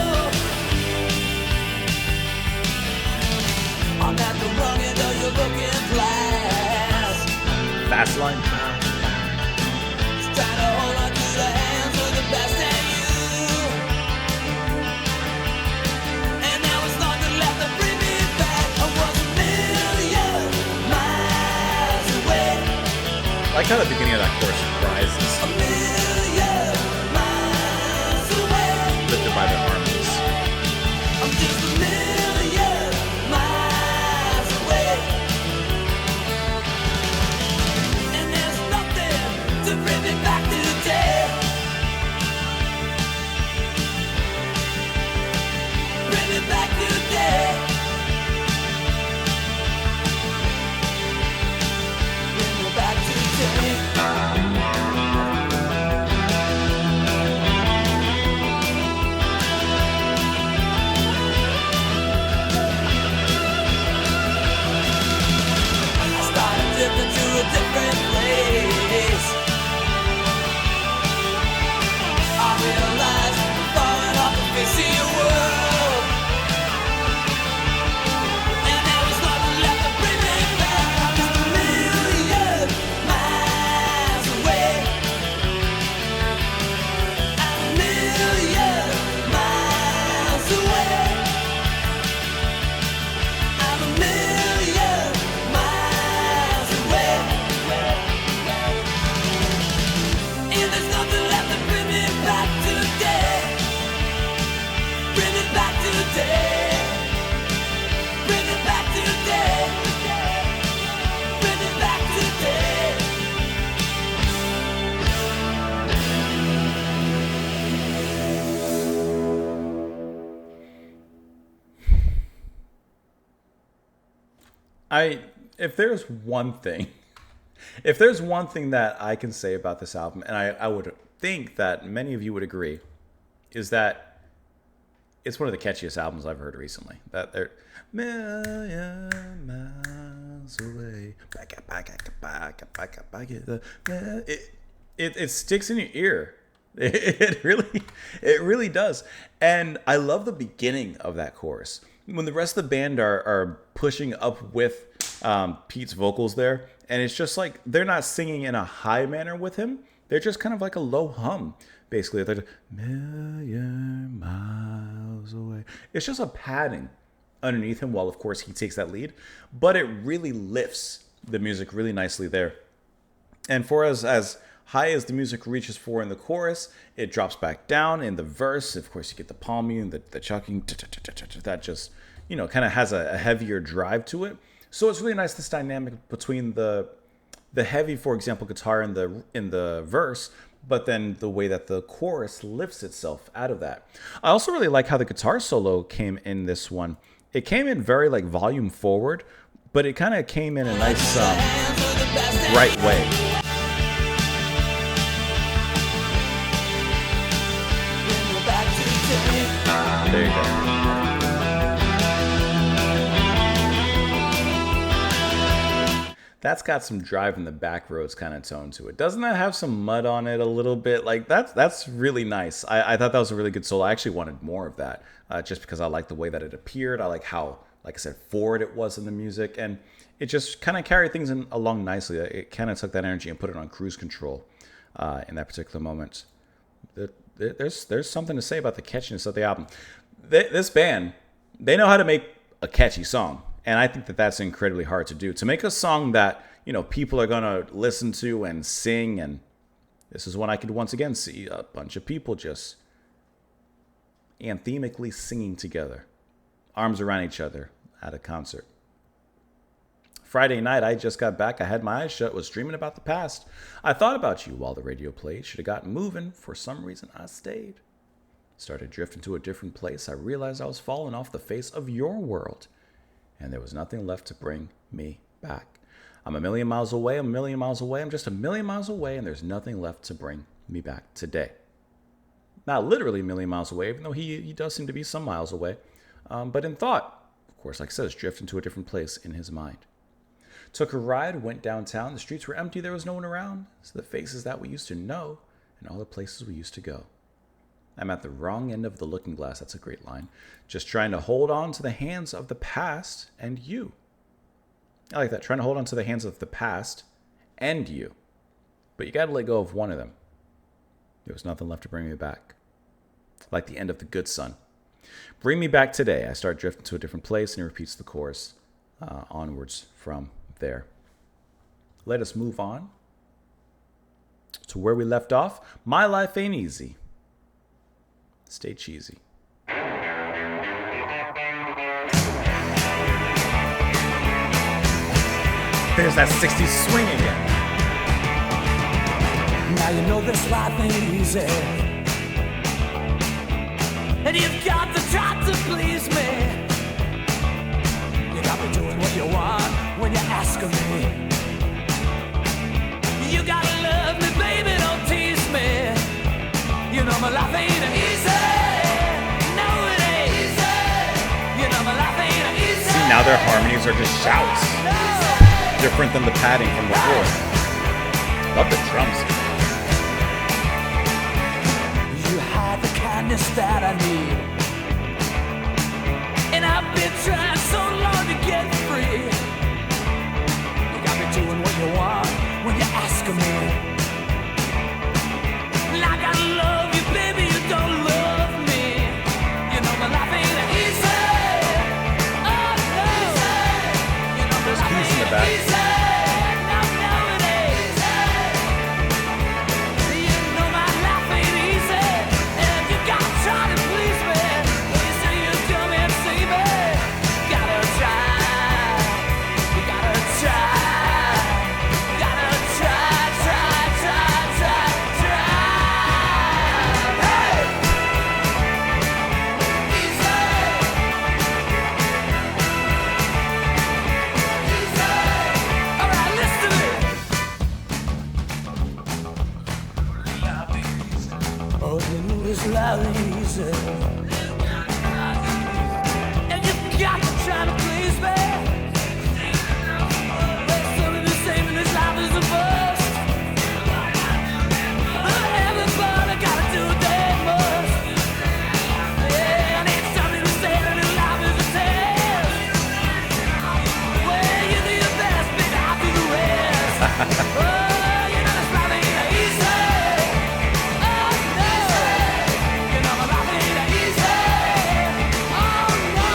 I'm at the wrong end of your looking glass. Fast line. Just trying to hold on to the hands of the best in you. And there was nothing left to bring me back. I was a million miles away. I like how the beginning of that chorus rises, A million miles away. lifted by the harmonies. I'm just a million miles away, and there's nothing to bring me back today. Bring me back today. If there's one thing, if there's one thing that I can say about this album, and I would think that many of you would agree, is that it's one of the catchiest albums I've heard recently. That they're million miles away. It sticks in your ear. It really does. And I love the beginning of that chorus. When the rest of the band are pushing up with Pete's vocals there, and it's just like they're not singing in a high manner with him. They're just kind of like a low hum, basically. They're just, million miles away. It's just a padding underneath him while, of course, he takes that lead. But it really lifts the music really nicely there. And for as high as the music reaches for in the chorus, it drops back down in the verse. Of course, you get the palming and the chucking. That just, kind of has a heavier drive to it. So it's really nice, this dynamic between the heavy, for example, guitar in the verse, but then the way that the chorus lifts itself out of that. I also really like how the guitar solo came in this one. It came in very like volume forward, but it kind of came in a nice right way. There you go. That's got some Drive in the Back Roads kind of tone to it. Doesn't that have some mud on it a little bit? Like that's really nice. I thought that was a really good solo. I actually wanted more of that, just because I like the way that it appeared. I like how, like I said, forward it was in the music, and it just kind of carried things along nicely. It kind of took that energy and put it on cruise control in that particular moment. There's something to say about the catchiness of the album. This band, they know how to make a catchy song. And I think that that's incredibly hard to do. To make a song that, people are going to listen to and sing. And this is when I could once again see a bunch of people just anthemically singing together. Arms around each other at a concert. Friday night, I just got back. I had my eyes shut, was dreaming about the past. I thought about you while the radio played. Should have gotten moving. For some reason, I stayed. Started drifting to a different place. I realized I was falling off the face of your world. And there was nothing left to bring me back. I'm a million miles away, I'm just a million miles away, and there's nothing left to bring me back today. Not literally a million miles away, even though he does seem to be some miles away. But in thought, of course, like I said, it's drifting to a different place in his mind. Took a ride, went downtown, the streets were empty, there was no one around. So the faces that we used to know, and all the places we used to go. I'm at the wrong end of the looking glass. That's a great line. Just trying to hold on to the hands of the past and you. I like that. Trying to hold on to the hands of the past and you. But you got to let go of one of them. There was nothing left to bring me back. Like the end of The Good Son. Bring me back today. I start drifting to a different place, and he repeats the chorus onwards from there. Let us move on to where we left off. My life ain't easy. Stay cheesy. There's that 60s swing again. Now you know this life ain't easy, and you've got to try to please me. You got me doing what you want when you ask of me. You gotta love me, baby, don't tease me. You know my life ain't easy. No, it ain't easy. You know my life ain't easy. See, now their harmonies are just shouts. Different than the padding from before. Love the drums. You have the kindness that I need, and I've been trying so long to get free. You got me doing what you want when you ask me. Like I love you, baby, you don't love me. You know my life ain't easy. Oh no. You know my life keys in the ain't back. easy. No, no, it ain't. You know my life ain't easy, and you gotta try to please me. When you say you come and see me, gotta try. You gotta try. Gotta try, try, try, try, try. Hey! Easy. Easy. All right, listen to me. Oh, you is lovely easy. And you've got to try to please me. There's something the same in this life as the first. But everybody gotta do their most. Yeah, I need something to say that this life is a test. Well, you do your best, baby, I'll do the rest. Oh, you know this life ain't easy. Oh, no. You know my life ain't easy. Oh, no.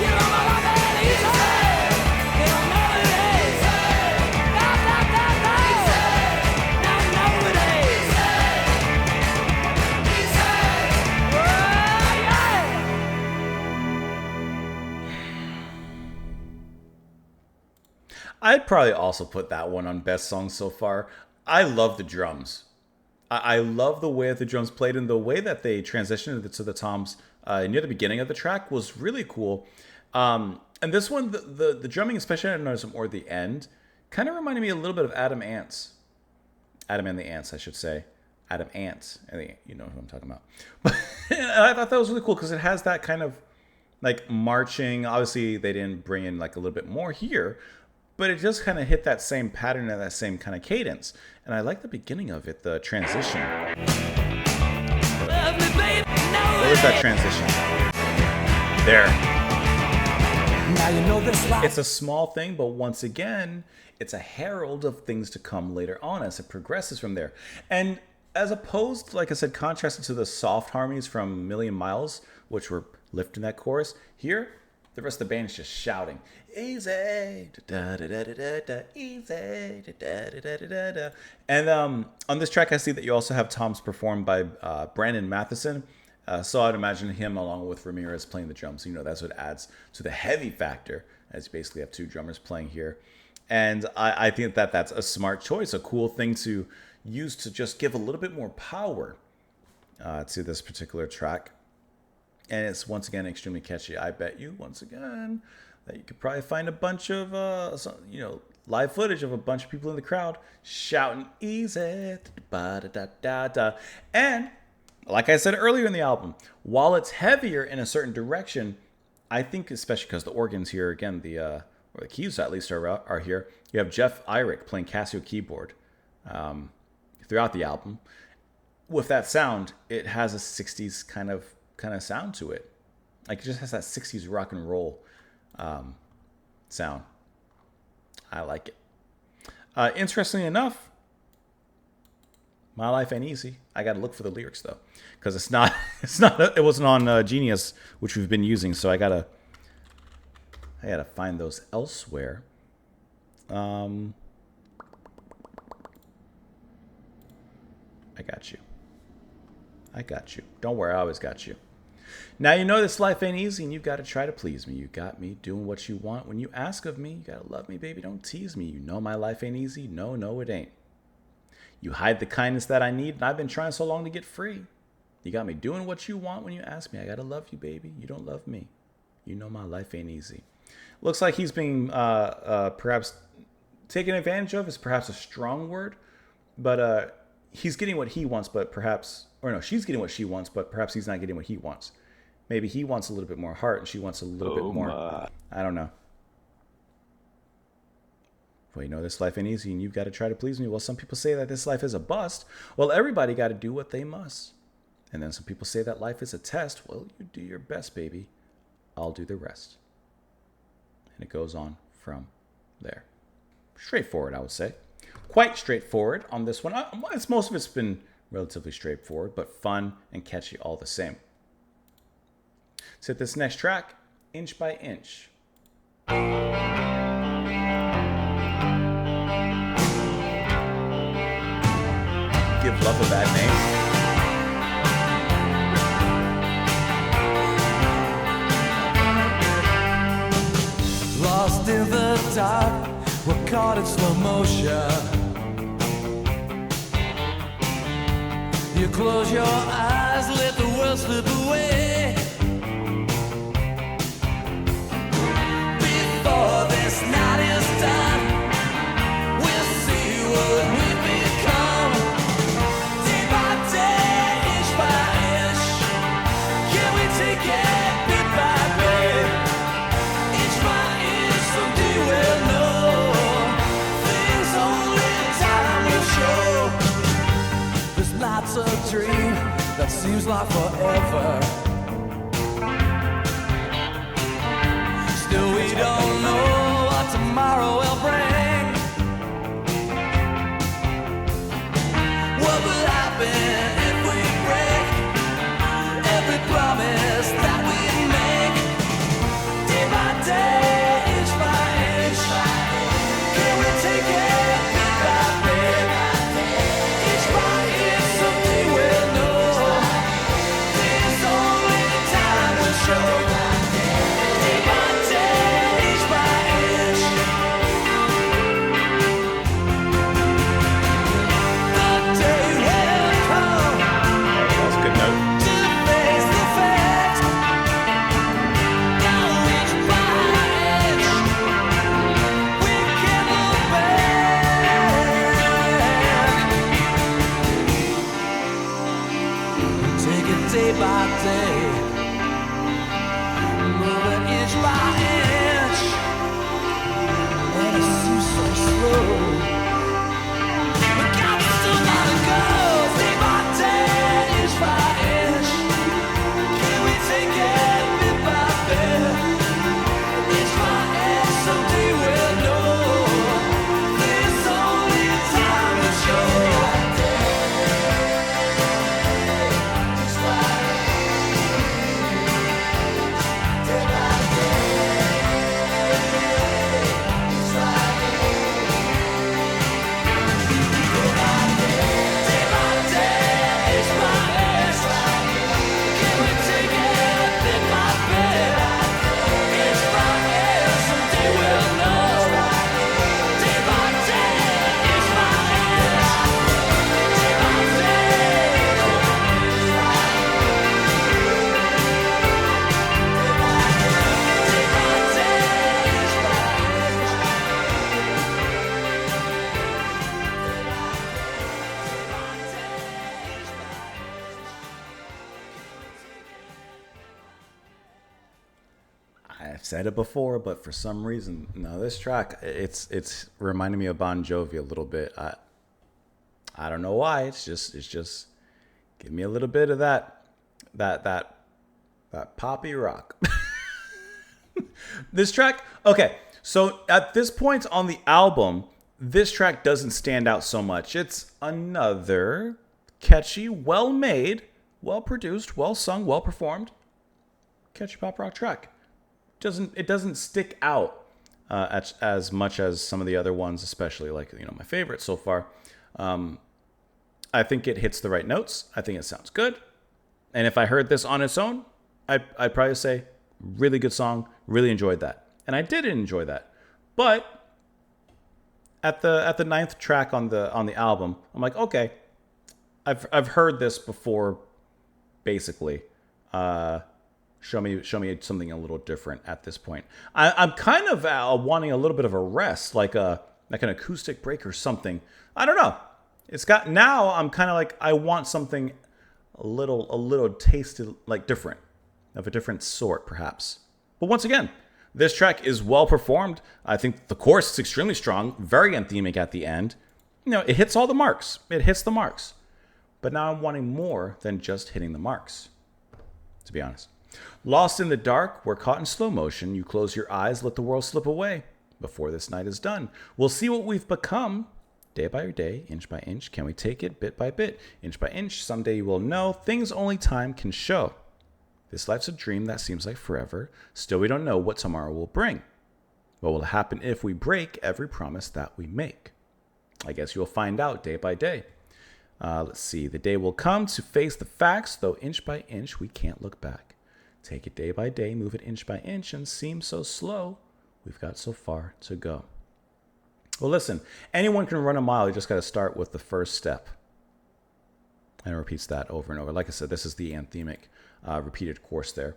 You know my life ain't easy. You don't know it is. No, no, no, no. No, no, it is. Easy. Oh, yeah. I'd probably also put that one on best song so far. I love the drums. I love the way that the drums played, and the way that they transitioned to the toms near the beginning of the track was really cool. And this one, the drumming, especially I noticed more at the end, kind of reminded me a little bit of Adam Ants. Adam and the Ants, I should say. Adam Ants. You know who I'm talking about. But I thought that was really cool because it has that kind of like marching. Obviously, they didn't bring in like a little bit more here, but it just kind of hit that same pattern and that same kind of cadence. And I like the beginning of it, the transition. Love me, baby. No, Where was that transition? There. now you know this life. It's a small thing, but once again, it's a herald of things to come later on as it progresses from there. And as opposed, like I said, contrasted to the soft harmonies from Million Miles, which were lifting that chorus, here, the rest of the band is just shouting, easy, da da da da da da, easy, da da da da da da. And on this track, I see that you also have toms performed by Brandon Matheson. So I'd imagine him along with Ramirez playing the drums. You know, that's what adds to the heavy factor, as you basically have two drummers playing here. And I think that that's a smart choice, a cool thing to use to just give a little bit more power to this particular track. And it's, once again, extremely catchy. I bet you, once again, that you could probably find a bunch of, live footage of a bunch of people in the crowd shouting, easy, da-da-da-da-da. And, like I said earlier in the album, while it's heavier in a certain direction, I think, especially because the organs here, again, or the keys at least are here, you have Jeff Irick playing Casio keyboard throughout the album. With that sound, it has a 60s kind of sound to it. Like, it just has that 60s rock and roll sound. I like it. Interestingly enough, My Life Ain't Easy. I got to look for the lyrics though, because it wasn't on Genius, which we've been using. So I gotta find those elsewhere. I got you. Don't worry, I always got you. Now you know this life ain't easy, and you've got to try to please me. You got me doing what you want when you ask of me. You got to love me, baby, don't tease me. You know my life ain't easy. No, it ain't. You hide the kindness that I need, and I've been trying so long to get free. You got me doing what you want when you ask me. I got to love you, baby. You don't love me. You know my life ain't easy. Looks like he's being perhaps taken advantage of is perhaps a strong word, but he's getting what he wants, but perhaps, or no, she's getting what she wants, but perhaps he's not getting what he wants. Maybe he wants a little bit more heart and she wants a little bit more. My. I don't know. Well, you know, this life ain't easy and you've got to try to please me. Well, some people say that this life is a bust. Well, everybody got to do what they must. And then some people say that life is a test. Well, you do your best, baby. I'll do the rest. And it goes on from there. Straightforward, I would say. Quite straightforward on this one. Most of it's been relatively straightforward, but fun and catchy all the same. Let's hit this next track, Inch by Inch. Give love a bad name. Lost in the dark, we're caught in slow motion. You close your eyes, let the world slip away. Before this night is done, we'll see what we've become. Day by day, inch by inch, can we take it bit by bit? Inch by inch, someday we'll know. Things only time will show. This night's a dream that seems like forever. Still we don't know what tomorrow will bring. What will happen if we break every promise that we make? Day by day, inch by inch, can we take it bit by bit? Inch by inch, someday we'll know. There's only time will show. Day by day, inch by inch. The day will come That's a good note. to face the facts. Now inch by inch, we can look back. Take it day by day, moving inch by inch, and it seems so slow. But God, we still gotta go day by day, inch by inch. Can we take it bit by bit? Inch by inch, someday we'll know. There's only time to show. I've said it before, but for some reason, no, this track, it's reminding me of Bon Jovi a little bit. I don't know why. It's just give me a little bit of that poppy rock. This track, okay. So at this point on the album, this track doesn't stand out so much. It's another catchy, well-made, well-produced, well-sung, well-performed, catchy pop rock track. It doesn't stick out as much as some of the other ones, especially like, you know, my favorite so far. I think it hits the right notes. I think it sounds good. And if I heard this on its own, I'd probably say really good song. Really enjoyed that, and I did enjoy that. But at the ninth track on the album, I'm like, okay, I've heard this before. Basically, show me something a little different at this point. I'm kind of wanting a little bit of a rest, like like an acoustic break or something. I don't know. It's got, now I'm kind of like, I want something a little tasted like different, of a different sort perhaps. But once again, this track is well performed. I think the chorus is extremely strong, very anthemic at the end. You know, it hits all the marks. It hits the marks. But now I'm wanting more than just hitting the marks, to be honest. Lost in the dark, we're caught in slow motion. You close your eyes, let the world slip away. Before this night is done, we'll see what we've become. Day by day, inch by inch, can we take it bit by bit? Inch by inch, someday you will know things only time can show. This life's a dream that seems like forever. Still, we don't know what tomorrow will bring. What will happen if we break every promise that we make? I guess you'll find out day by day. Let's see. The day will come to face the facts, though inch by inch we can't look back. Take it day by day, move it inch by inch, and seem so slow. We've got so far to go. Well, listen, anyone can run a mile. You just got to start with the first step. And it repeats that over and over. Like I said, this is the anthemic repeated course there.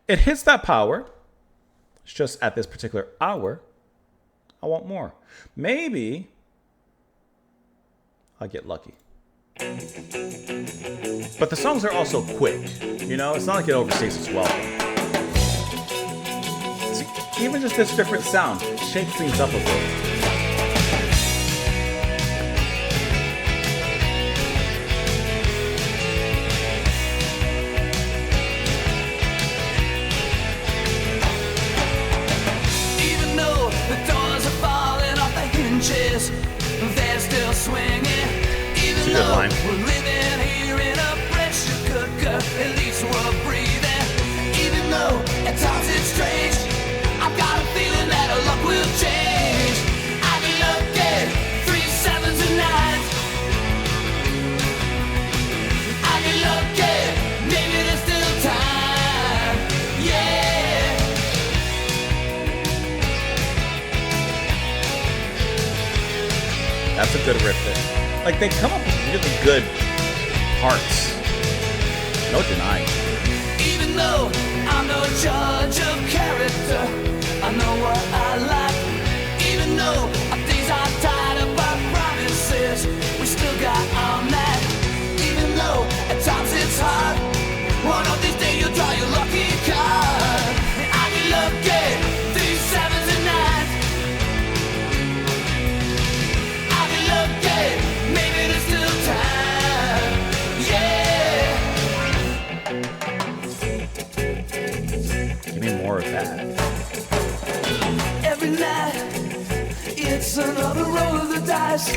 It hits that power. It's just at this particular hour, I want more. Maybe I'll get lucky. But the songs are also quick. You know, it's not like it overstays its welcome. See, even just this different sound shakes things up a bit. Even though the doors are falling off the hinges, they're still swinging. Even It's a good though line. we're living here in a pressure cooker, at least we're breathing. Even though at times it's strange, I've got a feeling that our luck will change. I can look at 3 7s and 9s. I can look at maybe there's still time. Yeah. That's a good riff there. Like, they come up with really good parts. No denying. Even though I'm no judge of character, I know what I like. Even though our days are tied up by promises, we still got our mat. Even though at times it's hard, one of these days you'll draw your lucky card. I can look at 3 7s and 9s. I can look at maybe there's still time. Yeah. Give me more of that. Every night, it's another roll of the dice.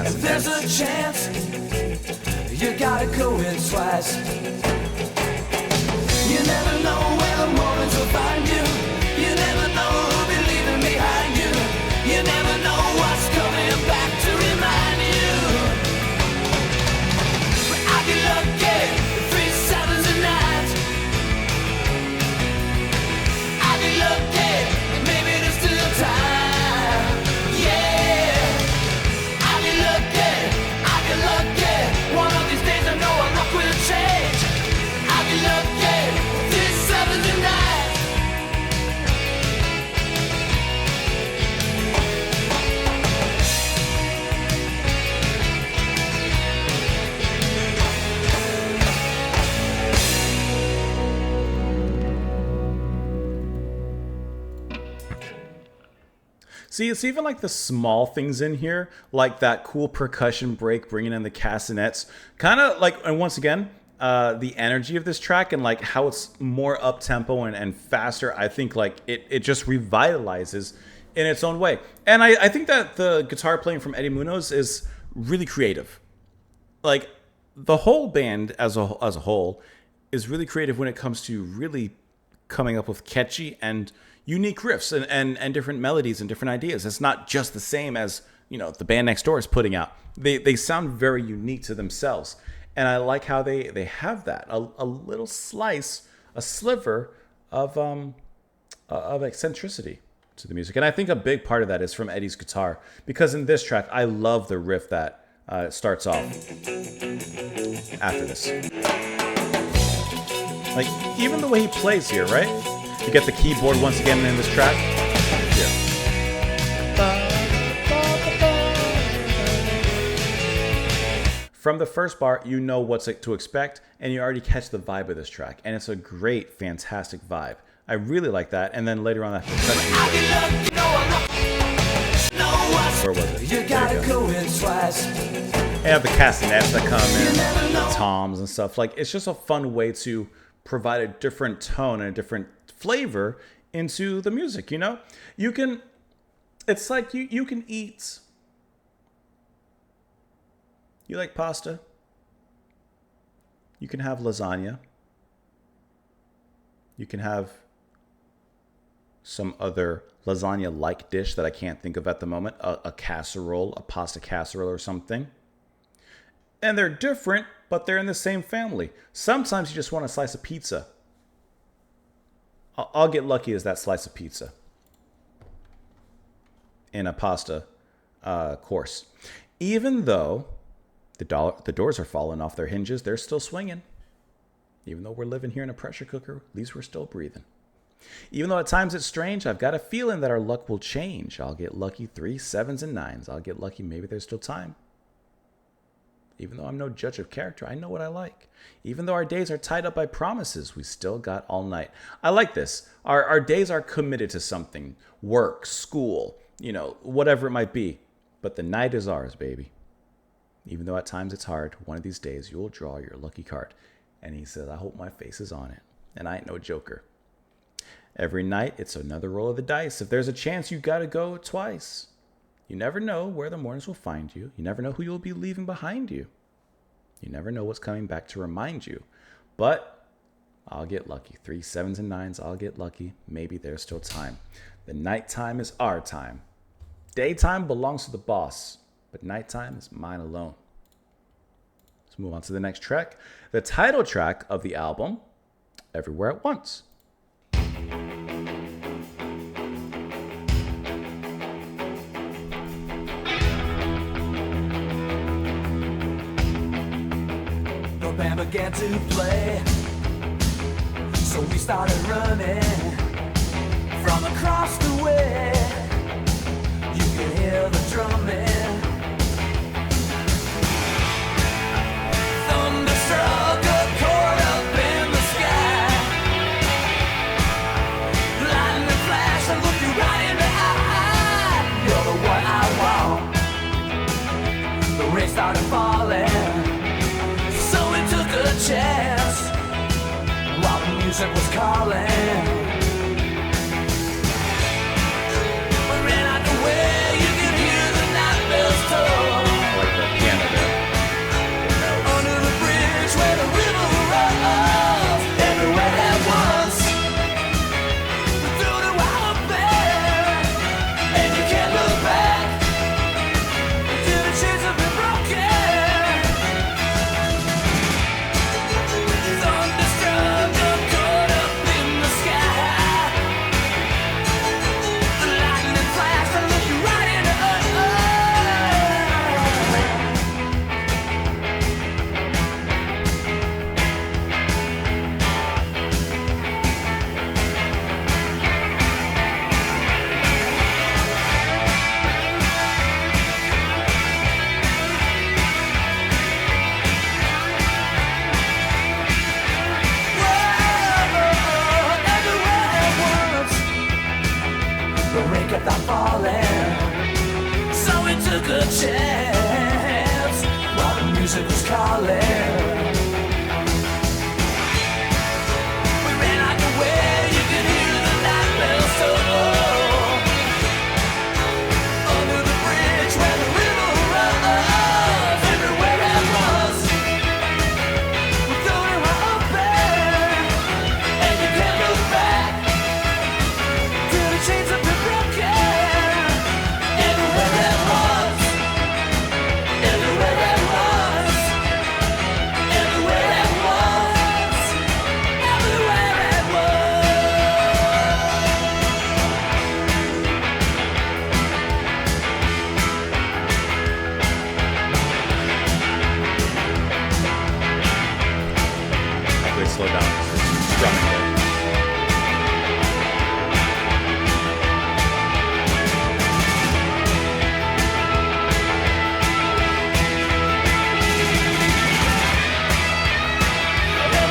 If there's a chance, you gotta go in twice. You never know where the moments will find you. You never know who'll be leaving behind you. You never know what's coming back to remind you. But I can look at 3 7s and 9s. I can look at maybe there's still time. Yeah. I can look at one of these days I know our luck will change. I can look at 3 7s and 9s. See, it's even like the small things in here, like that cool percussion break, bringing in the castanets, kind of like, and once again, the energy of this track and like how it's more up tempo and faster. I think like it just revitalizes in its own way. And I think that the guitar playing from Eddie Munoz is really creative. Like the whole band as a whole is really creative when it comes to really coming up with catchy and unique riffs and different melodies and different ideas. It's not just the same as, you know, the band next door is putting out. They sound very unique to themselves. And I like how they have that. A little slice, a sliver of eccentricity to the music. And I think a big part of that is from Eddie's guitar. Because in this track, I love the riff that starts off after this. Like, even the way he plays here, right? You get the keyboard once again in this track. Here. from the first bar, you know what's to expect, and you already catch the vibe of this track. And it's a great, fantastic vibe. I really like that. And then later on, that where was it? You gotta go in twice. And have the castanets that come in, the toms and stuff. Like, it's just a fun way to provide a different tone and a different flavor into the music, you know? You can, it's like you can eat. You like pasta? You can have lasagna. You can have some other lasagna-like dish that I can't think of at the moment, a casserole, a pasta casserole or something. And they're different, but they're in the same family. Sometimes you just want a slice of pizza. I'll get lucky as that slice of pizza in a pasta course. Even though the doors are falling off their hinges, they're still swinging. Even though we're living here in a pressure cooker, at least we're still breathing. Even though at times it's strange, I've got a feeling that our luck will change. I'll get lucky 3, 7s, and 9s. I'll get lucky, maybe there's still time. Even though I'm no judge of character, I know what I like. Even though our days are tied up by promises, we still got all night. I like this. Our days are committed to something. Work, school, whatever it might be. But the night is ours, baby. Even though at times it's hard, one of these days you'll draw your lucky card. And he says, I hope my face is on it. And I ain't no joker. Every night, it's another roll of the dice. If there's a chance, you gotta go twice. You never know where the mornings will find you. You never know who you'll be leaving behind you. You never know what's coming back to remind you. But I'll get lucky. 3, 7s, and 9s, I'll get lucky. Maybe there's still time. The nighttime is our time. Daytime belongs to the boss, but nighttime is mine alone. Let's move on to the next track. The title track of the album, Everywhere at Once. The band began to play, so we started running from across the way. You could hear the drumming. Thunderstruck, a chord up in the sky. Lightning flash and look you right in the eye. You're the one I want. The rain started falling, so we took a chance while the music was calling. We ran out the way, you could hear the night bells toll. I like the piano there. Under the bridge where the river runs, everywhere at once. We threw the wild there, and you can't look back till the chains have been broken. Thunderstruck, caught up in the sky. The lightning flashed and looked you right in the eye. The rain kept on falling, so we took a chance while the music was calling. We ran out the way, you could hear the night bells toll. Under the bridge where the river runs, everywhere at once. We threw it wide open, and you can't look back till the chains have been broken. Everywhere at once, everywhere at once,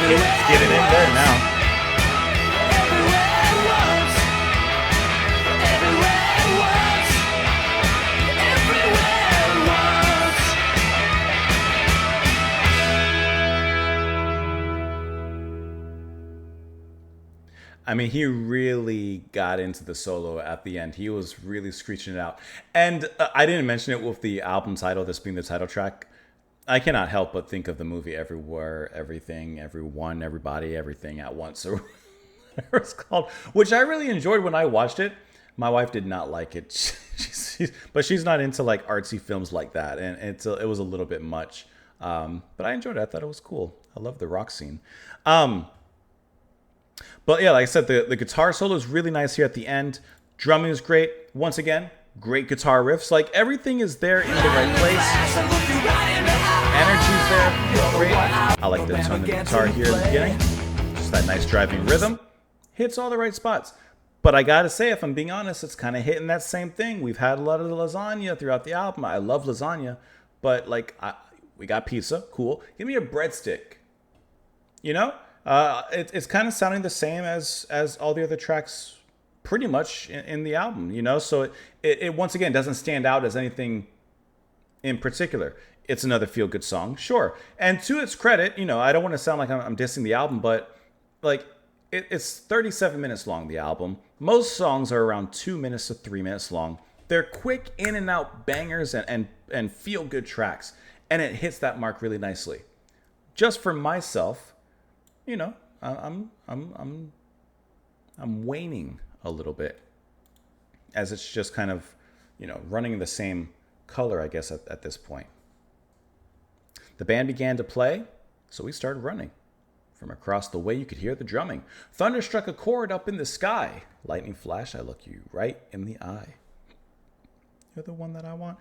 It's getting in there now. I mean, he really got into the solo at the end. He was really screeching it out. And I didn't mention it with the album title, this being the title track. I cannot help but think of the movie Everywhere, Everything, Everyone, Everybody, Everything at Once, or whatever it's called, which I really enjoyed when I watched it. My wife did not like it, but she's not into like artsy films like that, and it was a little bit much. But I enjoyed it. I thought it was cool. I love the rock scene. But yeah, like I said, the guitar solo is really nice here at the end. Drumming is great. Once again, great guitar riffs. Like everything is there in the right place. Energy's there. Great. I like the tone of the guitar here in the beginning. Just that nice driving rhythm. Hits all the right spots. But I gotta say, if I'm being honest, it's kind of hitting that same thing. We've had a lot of the lasagna throughout the album. I love lasagna, but like we got pizza. Cool. Give me a breadstick. You know? It's kind of sounding the same as all the other tracks pretty much in the album, you know? So it once again doesn't stand out as anything in particular. It's another feel-good song, sure. And to its credit, you know, I don't want to sound like I'm dissing the album, but like it's 37 minutes long, the album. Most songs are around 2 minutes to 3 minutes long. They're quick in and out bangers and feel-good tracks. And it hits that mark really nicely. Just for myself, you know, I'm waning a little bit, as it's just kind of, you know, running the same color, I guess, at this point. The band began to play, so we started running. From across the way, you could hear the drumming. Thunder struck a chord up in the sky. Lightning flashed, I look you right in the eye. You're the one that I want.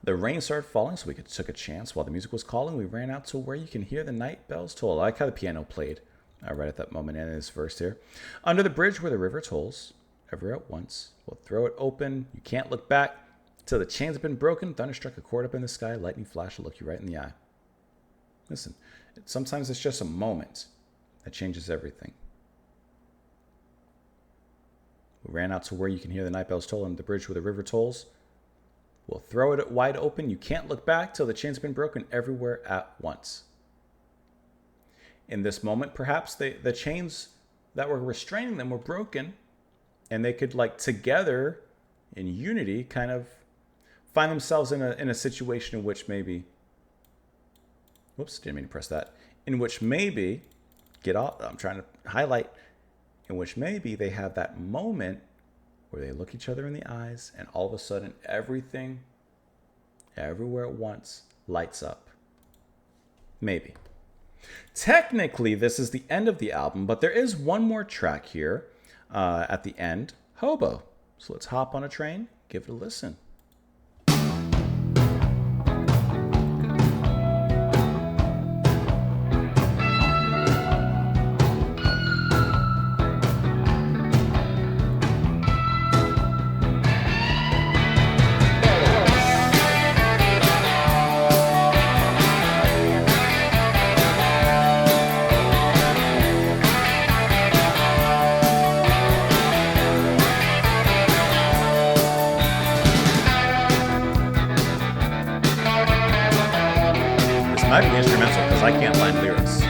The rain started falling, so we took a chance. While the music was calling, we ran out to where you can hear the night bells toll. I like how the piano played right at that moment in this verse here. Under the bridge where the river tolls, everywhere at once, we'll throw it open. You can't look back till the chains have been broken. Thunder struck a chord up in the sky. Lightning flash will look you right in the eye. Listen, sometimes it's just a moment that changes everything. We ran out to where you can hear the night bells toll. Under the bridge where the river tolls, we'll throw it wide open. You can't look back till the chains have been broken everywhere at once. In this moment, perhaps the chains that were restraining them were broken, and they could, like, together in unity kind of find themselves in a situation in which maybe, whoops, didn't mean to press that, in which maybe, I'm trying to highlight, in which maybe they have that moment where they look each other in the eyes, and all of a sudden everything, everywhere at once, lights up. Maybe. Technically, this is the end of the album, but there is one more track here at the end, Hobo. So let's hop on a train, give it a listen. Might be instrumental because I can't find lyrics.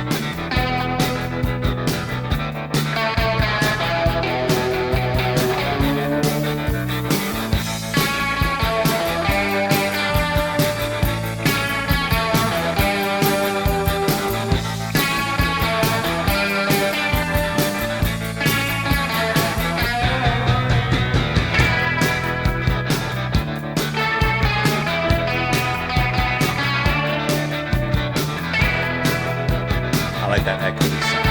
I like that echoey sound.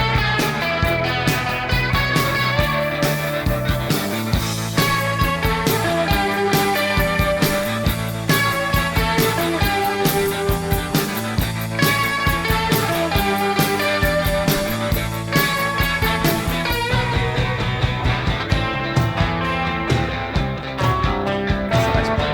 That's a nice part.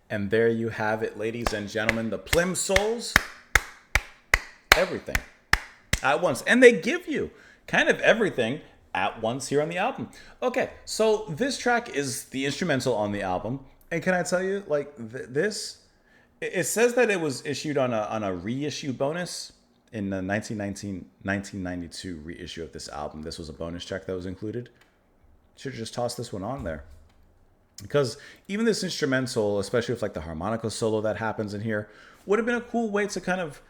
And there you have it, ladies and gentlemen, the Plimsouls. Everything at once. And they give you kind of everything at once here on the album. Okay, so this track is the instrumental on the album. And can I tell you, like, this, it says that it was issued on a reissue bonus in the 1992 reissue of this album. This was a bonus track that was included. Should have just tossed this one on there. Because even this instrumental, especially with like the harmonica solo that happens in here, would have been a cool way to kind of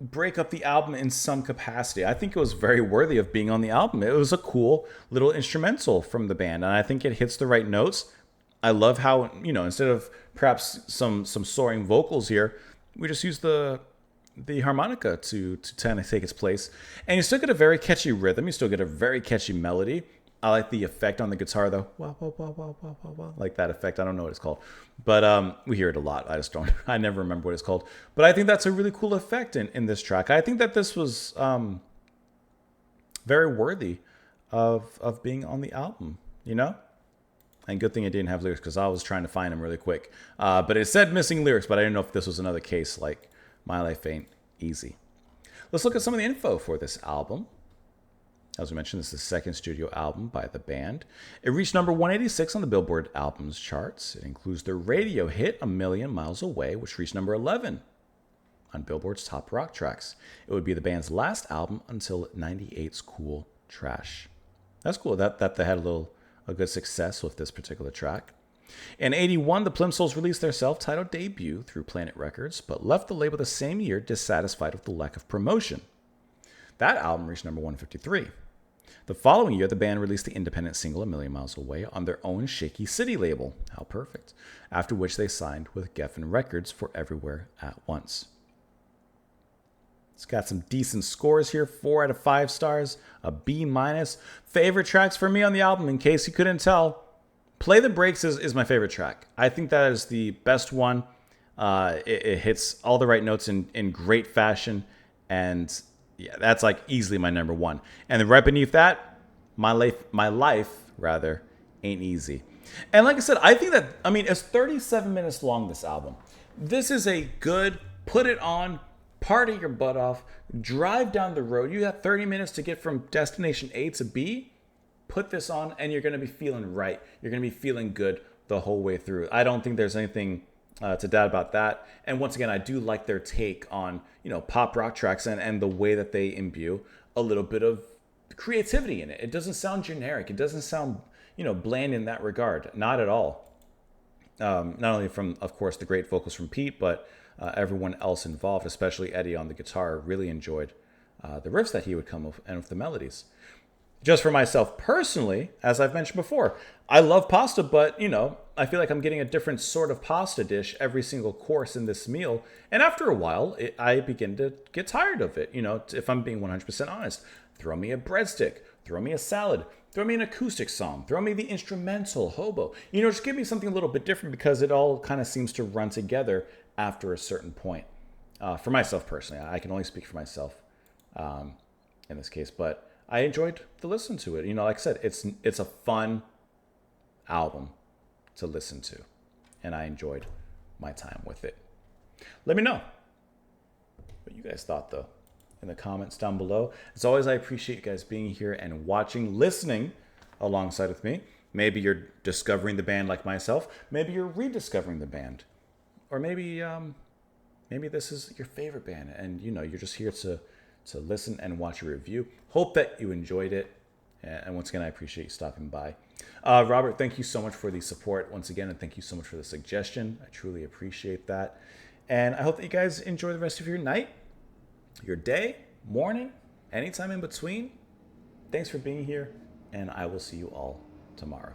break up the album in some capacity. I think it was very worthy of being on the album. It was a cool little instrumental from the band, and I think it hits the right notes. I love how, you know, instead of perhaps some soaring vocals here, we just use the harmonica to kind of take its place. And you still get a very catchy rhythm. You still get a very catchy melody. I like the effect on the guitar, though. Wah, wah, wah, wah, wah, wah, wah. Like that effect. I don't know what it's called. But we hear it a lot. I never remember what it's called. But I think that's a really cool effect in this track. I think that this was very worthy of being on the album, you know? And good thing it didn't have lyrics, because I was trying to find them really quick. But it said missing lyrics, but I didn't know if this was another case like My Life Ain't Easy. Let's look at some of the info for this album. As we mentioned, this is the second studio album by the band. It reached number 186 on the Billboard Albums charts. It includes their radio hit, A Million Miles Away, which reached number 11 on Billboard's Top Rock Tracks. It would be the band's last album until 98's Cool Trash. That's cool that they had a good success with this particular track. In 81, the Plimsouls released their self-titled debut through Planet Records, but left the label the same year dissatisfied with the lack of promotion. That album reached number 153. The following year, the band released the independent single A Million Miles Away on their own Shaky City label. How perfect. After which they signed with Geffen Records for Everywhere at Once. It's got some decent scores here, 4 out of 5 stars, a B-. Favorite tracks for me on the album, in case you couldn't tell, Play the Brakes is my favorite track. I think that is the best one. It hits all the right notes in great fashion, and yeah, that's like easily my number one. And then right beneath that, my life ain't easy. And like I said, I think that, I mean, it's 37 minutes long, this album. This is a good, put it on, party your butt off, drive down the road. You have 30 minutes to get from destination A to B. Put this on and you're going to be feeling right. You're going to be feeling good the whole way through. I don't think there's anything to doubt about that. And once again, I do like their take on, you know, pop rock tracks and the way that they imbue a little bit of creativity in it. It doesn't sound generic. It doesn't sound, you know, bland in that regard. Not at all. Not only from, of course, the great vocals from Pete, but everyone else involved, especially Eddie on the guitar, really enjoyed the riffs that he would come with and with the melodies. Just for myself personally, as I've mentioned before, I love pasta, but, you know, I feel like I'm getting a different sort of pasta dish every single course in this meal. And after a while, I begin to get tired of it. You know, if I'm being 100% honest, throw me a breadstick, throw me a salad, throw me an acoustic song, throw me the instrumental hobo. You know, just give me something a little bit different, because it all kind of seems to run together after a certain point. For myself personally, I can only speak for myself in this case, but I enjoyed to listen to it. You know, like I said, it's a fun album to listen to, and I enjoyed my time with it. Let me know what you guys thought, though, in the comments down below. As always, I appreciate you guys being here and watching, listening alongside with me. Maybe you're discovering the band like myself. Maybe you're rediscovering the band, or maybe this is your favorite band, and you know you're just here to listen and watch a review. Hope that you enjoyed it. And once again, I appreciate you stopping by. Robert, thank you so much for the support once again, and thank you so much for the suggestion. I truly appreciate that. And I hope that you guys enjoy the rest of your night, your day, morning, anytime in between. Thanks for being here, and I will see you all tomorrow.